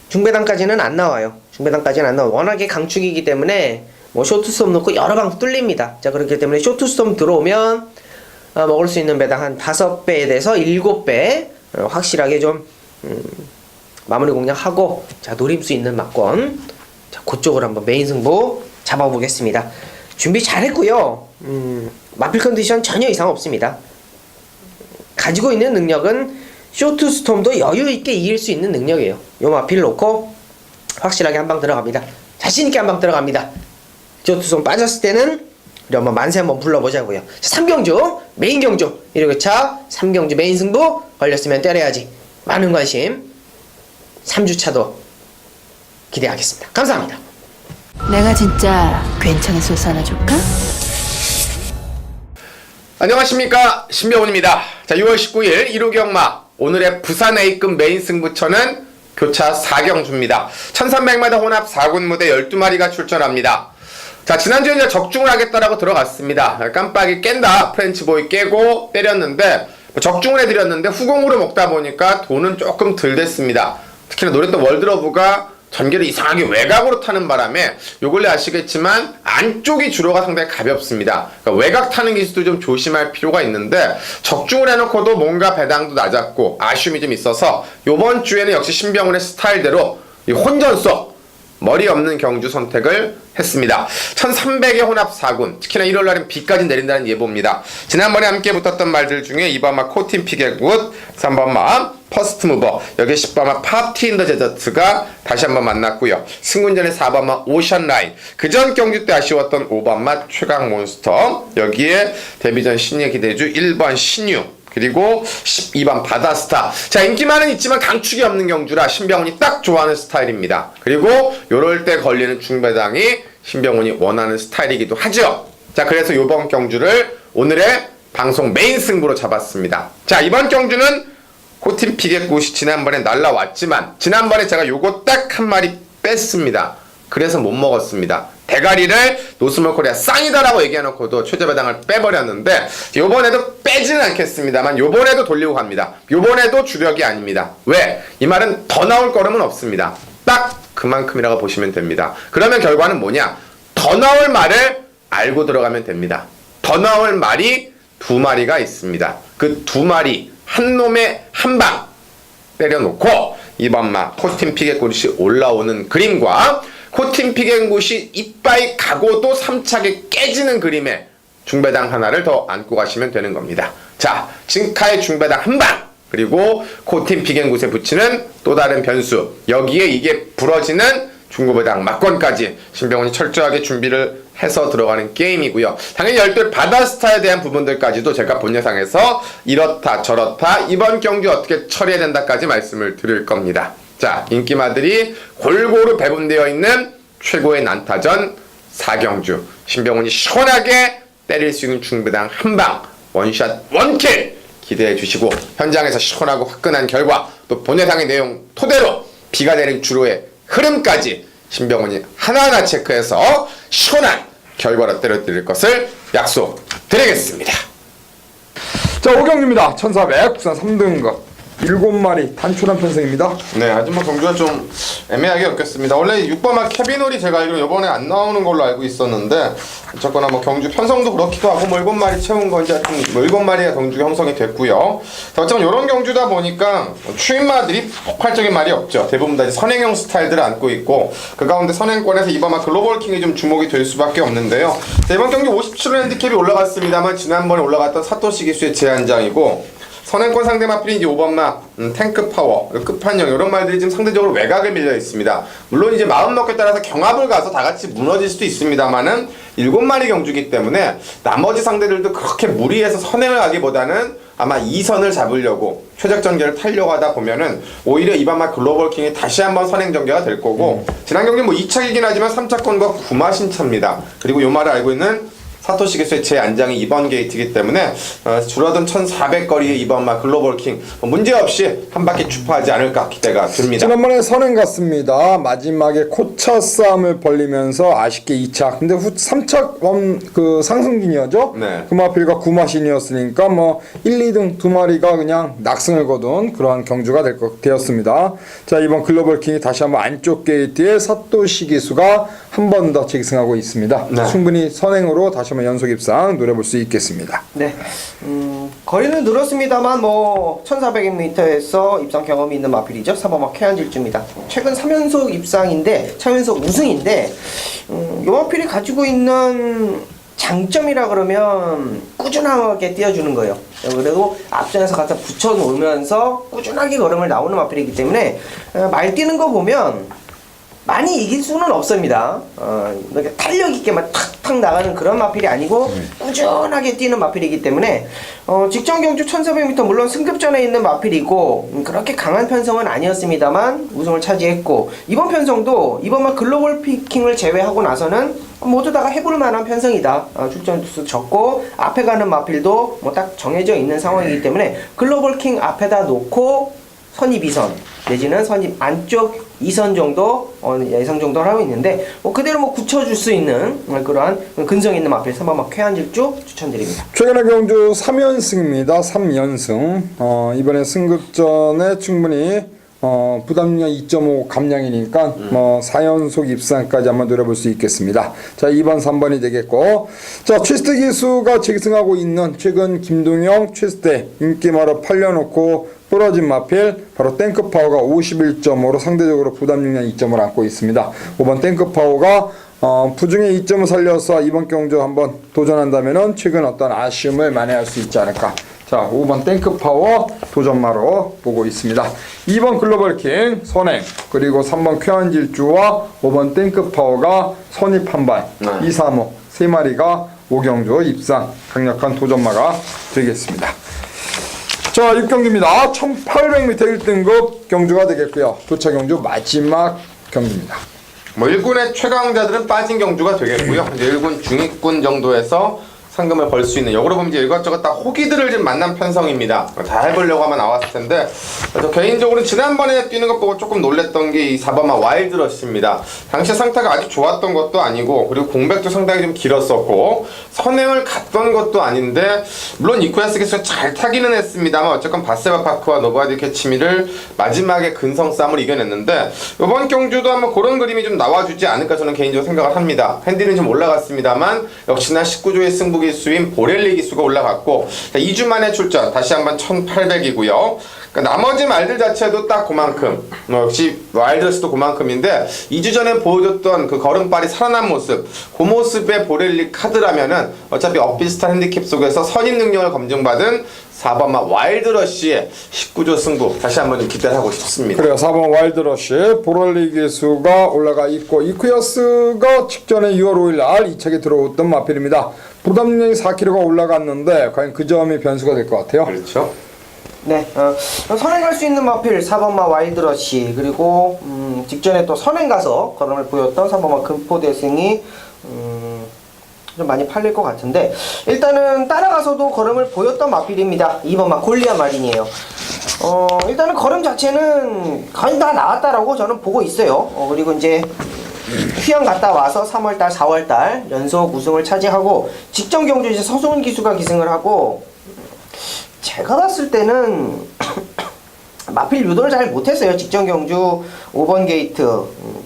중배당까지는 안 나와요. 중배당까지는 안 나와요. 워낙에 강축이기 때문에 뭐 쇼트스톰 넣고 여러 방 뚫립니다. 자, 그렇기 때문에 쇼트스톰 들어오면 먹을 수 있는 배당 한 5배에 대해서 7배 확실하게 좀 마무리 공략하고 자, 노릴 수 있는 막권. 자, 그쪽으로 한번 메인 승부 잡아보겠습니다. 준비 잘했고요. 마필 컨디션 전혀 이상 없습니다. 가지고 있는 능력은 쇼트스톰도 여유있게 이길 수 있는 능력이에요. 요 마필 놓고 확실하게 한 방 들어갑니다. 자신있게 한 방 들어갑니다. 쇼트스톰 빠졌을 때는 우리 한번 만세 한번 불러보자고요. 3경주 메인 경주 1회차 3경주 메인 승부 걸렸으면 때려야지. 많은 관심 3주차도 기대하겠습니다. 감사합니다. 내가 진짜 괜찮은 소스 하나 줄까? 안녕하십니까, 신병훈입니다. 자, 6월 19일 1호 경마 오늘의 부산 A급 메인 승부처는 교차 4경주입니다. 1300m 혼합 4군 무대 12마리가 출전합니다. 자, 지난주에 이제 적중을 하겠다라고 들어갔습니다. 깜빡이 깬다. 프렌치보이 깨고 때렸는데 적중을 해드렸는데 후공으로 먹다 보니까 돈은 조금 덜 됐습니다. 특히나 노랬던 월드러브가 전개를 이상하게 외곽으로 타는 바람에 요 근래 아시겠지만 안쪽이 주로가 상당히 가볍습니다. 그러니까 외곽 타는 기술도 좀 조심할 필요가 있는데 적중을 해놓고도 뭔가 배당도 낮았고 아쉬움이 좀 있어서 요번 주에는 역시 신병훈의 스타일대로 이 혼전속 머리 없는 경주 선택을 했습니다. 1300의 혼합 4군, 특히나 1월날은 비까지 내린다는 예보입니다. 지난번에 함께 붙었던 말들 중에 2번마 코틴 피겟굿, 3번마 퍼스트 무버, 여기 10번마 파티 인 더 제저트가 다시 한번 만났고요. 승군전의 4번마 오션 라인, 그전 경주 때 아쉬웠던 5번마 최강 몬스터, 여기에 데뷔전 신예 기대주 1번 신유, 그리고 12번 바다스타. 자, 인기만은 있지만 강축이 없는 경주라 신병훈이 딱 좋아하는 스타일입니다. 그리고 요럴 때 걸리는 중배당이 신병훈이 원하는 스타일이기도 하죠. 자, 그래서 요번 경주를 오늘의 방송 메인 승부로 잡았습니다. 자, 이번 경주는 코틴 피겟굿이 지난번에 날라왔지만 지난번에 제가 요거 딱 한 마리 뺐습니다. 그래서 못 먹었습니다. 대가리를 노스몰 코리아 쌍이다라고 얘기해놓고도 최저배당을 빼버렸는데 요번에도 빼지는 않겠습니다만 요번에도 돌리고 갑니다. 요번에도 주력이 아닙니다. 왜? 이 말은 더 나올 거름은 없습니다. 딱 그만큼이라고 보시면 됩니다. 그러면 결과는 뭐냐? 더 나올 말을 알고 들어가면 됩니다. 더 나올 말이 2마리가 있습니다. 그 2마리 한 놈에 한 방 때려놓고 이번마 코틴 피겟굿이 올라오는 그림과 코틴 피겟굿이 이빠이 가고도 3차게 깨지는 그림에 중배당 하나를 더 안고 가시면 되는 겁니다. 자, 징카의 중배당 한 방, 그리고 코틴 피겟굿에 붙이는 또 다른 변수, 여기에 이게 부러지는 중고배당 막권까지 신병훈이 철저하게 준비를 해서 들어가는 게임이고요. 당연히 열둘 바다스타에 대한 부분들까지도 제가 본 예상에서 이렇다 저렇다 이번 경기 어떻게 처리해야 된다까지 말씀을 드릴 겁니다. 자, 인기마들이 골고루 배분되어 있는 최고의 난타전 4경주, 신병훈이 시원하게 때릴 수 있는 중배당 한방 원샷 원킬 기대해 주시고 현장에서 시원하고 화끈한 결과 또 본 예상의 내용 토대로 비가 내린 주로의 흐름까지 신병훈이 하나하나 체크해서 시원한 결과로 때려드릴 것을 약속드리겠습니다. 자, 5경주입니다. 1400 부산 3등급 7마리 단촐한 편성입니다. 네, 아직 뭐 경주가 좀 애매하게 엮였습니다. 원래 6번마 케비놀이 제가 알기로 이번에 안 나오는 걸로 알고 있었는데 어쨌거나 뭐 경주 편성도 그렇기도 하고 뭐 7마리 채운 건지 하여튼 뭐 7마리가 경주가 형성이 됐고요. 어쨌든 이런 경주다 보니까 추임마들이 폭발적인 말이 없죠. 대부분 다 선행형 스타일들을 안고 있고 그 가운데 선행권에서 2번마 글로벌킹이 좀 주목이 될 수밖에 없는데요. 이번 경기 57호 핸디캡이 올라갔습니다만 지난번에 올라갔던 사토시 기수의 제한장이고 선행권 상대 마필이 이제 5번마 탱크 파워 끝판형 이런 말들이 지금 상대적으로 외곽에 밀려 있습니다. 물론 이제 마음먹기에 따라서 경합을 가서 다 같이 무너질 수도 있습니다만은 7마리 경주기 때문에 나머지 상대들도 그렇게 무리해서 선행을 하기보다는 아마 2선을 잡으려고 최적 전개를 타려고 하다 보면은 오히려 2번마 글로벌 킹이 다시 한번 선행 전개가 될 거고 지난 경기 뭐 2차이긴 하지만 3차권과 구마신차입니다. 그리고 요 말을 알고 있는 사토시 기수의 제 안장이 2번 게이트이기 때문에 줄어든 1400거리의 2번마 글로벌 킹 문제없이 한 바퀴 추파하지 않을까 기대가 됩니다. 지난번에 선행 갔습니다. 마지막에 코차 싸움을 벌리면서 아쉽게 2차. 근데 3차 그 상승진이었죠? 네. 금화필과 구마신이었으니까 뭐 1, 2등 두 마리가 그냥 낙승을 거둔 그러한 경주가 되었습니다. 자, 이번 글로벌 킹이 다시 한번 안쪽 게이트에 사토시 기수가 한 번 더 직승하고 있습니다. 네. 충분히 선행으로 다시 한번 연속 입상 노려볼 수 있겠습니다. 네. 거리는 늘었습니다만 뭐 1400m에서 입상 경험이 있는 마필이죠. 4번마 쾌한질주입니다. 최근 3연속 입상인데 3연속 우승인데 이 마필이 가지고 있는 장점이라 그러면 꾸준하게 뛰어주는 거예요. 그리고 앞전에서 갖다 붙여놓으면서 꾸준하게 걸음을 나오는 마필이기 때문에 말 뛰는 거 보면 많이 이길 수는 없습니다. 이렇게 탄력 있게만 탁탁 나가는 그런 마필이 아니고 꾸준하게 뛰는 마필이기 때문에 직전 경주 1400m 물론 승급전에 있는 마필이고 그렇게 강한 편성은 아니었습니다만 우승을 차지했고 이번 편성도 이번만 글로벌 피킹을 제외하고 나서는 모두 다가 해볼 만한 편성이다. 출전 투수 적고 앞에 가는 마필도 뭐 딱 정해져 있는 상황이기 때문에 글로벌 킹 앞에다 놓고 선입 2선 내지는 선입 안쪽 2선 정도 예상 정도를 하고 있는데 그대로 뭐 굳혀줄 수 있는 그러한 근성 있는 마필 3번마 쾌한질주 추천드립니다. 최근의 경주 3연승입니다. 3연승. 이번에 승급전에 충분히 부담력 2.5 감량이니까 뭐 4연속 입상까지 한번 노려볼 수 있겠습니다. 자, 2번 3번이 되겠고, 자, 최스테 기수가 직승하고 있는 최근 김동영 최스테 인기마로 팔려놓고 부러진 마필 바로 탱크파워가 51.5로 상대적으로 부담력량 2점을 안고 있습니다. 5번 탱크파워가 부중의 2점을 살려서 이번 경주 한번 도전한다면은 최근 어떤 아쉬움을 만회할 수 있지 않을까. 자, 5번 탱크파워 도전마로 보고 있습니다. 2번 글로벌킹 선행, 그리고 3번 쾌한질주와 5번 탱크파워가 선입 한발, 2, 3호 3마리가 5경주 입상 강력한 도전마가 되겠습니다. 자, 6경기입니다. 1800m 1등급 경주가 되겠고요. 교차 경주 마지막 경기입니다. 뭐 1군의 최강자들은 빠진 경주가 되겠고요. 이제 1군 중위권 정도에서 상금을 벌 수 있는 역으로 보면 이제 이것저것 다 호기들을 좀 만난 편성입니다. 다 해보려고 하면 나왔을 텐데 저 개인적으로 지난번에 뛰는 것 보고 조금 놀랬던 게 이 4번마 와일드러시입니다. 당시 상태가 아주 좋았던 것도 아니고 그리고 공백도 상당히 좀 길었었고 선행을 갔던 것도 아닌데 물론 이쿠야스 기수가 잘 타기는 했습니다만 어쨌건 바세바 파크와 노바디 캐치미를 마지막에 근성 싸움을 이겨냈는데 이번 경주도 한번 그런 그림이 좀 나와주지 않을까 저는 개인적으로 생각을 합니다. 핸디는 좀 올라갔습니다만 역시나 19조의 승부 기수인 보렐리 기수가 올라갔고 2주 만에 출전 다시 한번 1800이고요. 그러니까 나머지 말들 자체도 딱 그만큼 역시 와일드러스도 그만큼인데 2주 전에 보여줬던 그 걸음발이 살아난 모습 그 모습의 보렐리 카드라면은 어차피 엇비슷한 핸디캡 속에서 선임 능력을 검증받은 4번마 와일드러시의 19조 승부 다시 한번 좀 기대를 하고 싶습니다. 그래요. 4번 와일드러시 보럴리 기수가 올라가 있고 이쿠야스가 직전에 6월 5일 날 2차게 들어왔던 마필입니다. 부담력이 4kg가 올라갔는데 과연 그 점이 변수가 될 것 같아요. 그렇죠. 네, 선행 갈 수 있는 마필 4번마 와일드러시 그리고 직전에 또 선행 가서 걸음을 보였던 3번마 금포대승이 좀 많이 팔릴 것 같은데 일단은 따라가서도 걸음을 보였던 마필입니다. 2번마 골리아 마린이에요. 일단은 걸음 자체는 거의 다 나왔다라고 저는 보고 있어요. 그리고 이제 휴양 갔다 와서 3월달, 4월달 연속 우승을 차지하고 직전 경주 이제 서수훈 기수가 기승을 하고 제가 봤을 때는 마필 유도를 잘 못했어요. 직전 경주 5번 게이트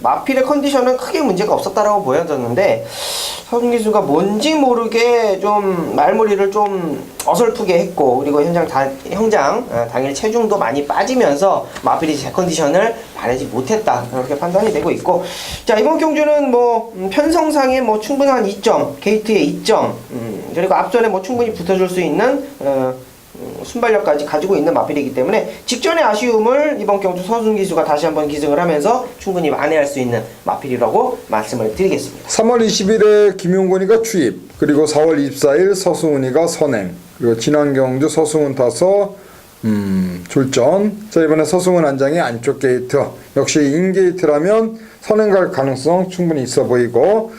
마필의 컨디션은 크게 문제가 없었다라고 보여졌는데 서준 기수가 뭔지 모르게 좀 말머리를 좀 어설프게 했고 그리고 당일 체중도 많이 빠지면서 마필이 제 컨디션을 바라지 못했다 그렇게 판단이 되고 있고 자 이번 경주는 뭐 편성상에 뭐 충분한 2점 게이트의 2점 그리고 앞전에 뭐 충분히 붙어줄 수 있는 순발력까지 가지고 있는 마필이기 때문에 직전의 아쉬움을 이번 경주 서준 기수가 다시 한번 기승을 하면서 충분히 만회할 수 있는 마필이라고 말씀을 드리겠습니다. 3월 20일에 김용곤이가 투입, 그리고 4월 24일 서수훈이가 선행, 그리고 지난 경주 서수훈 타서 졸전. 자, 이번에 서수훈 안장이 안쪽 게이트, 역시 인 게이트라면 선행 갈 가능성 충분히 있어 보이고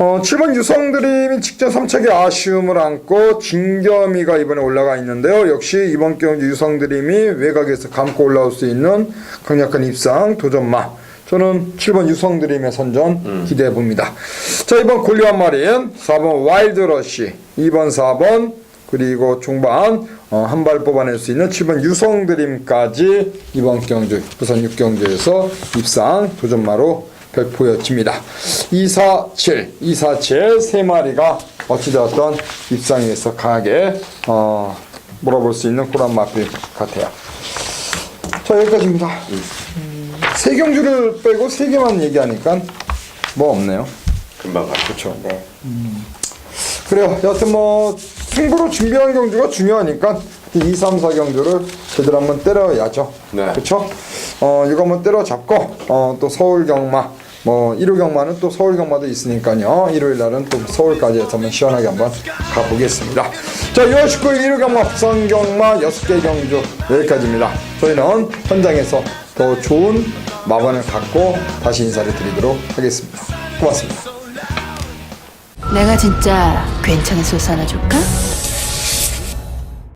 7번 유성드림이 직전 3차기 아쉬움을 안고 진겸이가 이번에 올라가 있는데요. 역시 이번 경주 유성드림이 외곽에서 감고 올라올 수 있는 강력한 입상 도전마. 저는 7번 유성드림의 선전 기대해 봅니다. 자, 이번 골리 한 마리는 4번 와일드러시, 2번 4번 그리고 중반 한 발 뽑아낼 수 있는 7번 유성드림까지 이번 경주 부산 6경주에서 입상 도전마로 보여집니다. 247 3마리가 어찌되었던 입상에서 강하게 몰아볼 수 있는 그런 마필 같아요. 자, 여기까지입니다. 세 경주를 빼고 세 개만 얘기하니까 뭐 없네요. 금방 가죠. 그렇죠. 네. 그래요. 여하튼 뭐 승부로 준비한 경주가 중요하니까 2, 3, 4 경주를 제대로 한번 때려야죠. 네. 그렇죠? 이거 한번 때려잡고 또 서울 경마 일요 경마는 또 서울 경마도 있으니까요. 일요일 날은 또 서울까지 해서 한번 시원하게 한번 가보겠습니다. 자, 6월 19일 일요 경마 부산 경마 6개 경주 여기까지입니다. 저희는 현장에서 더 좋은 마반을 갖고 다시 인사를 드리도록 하겠습니다. 고맙습니다. 내가 진짜 괜찮은 소스 하나 줄까?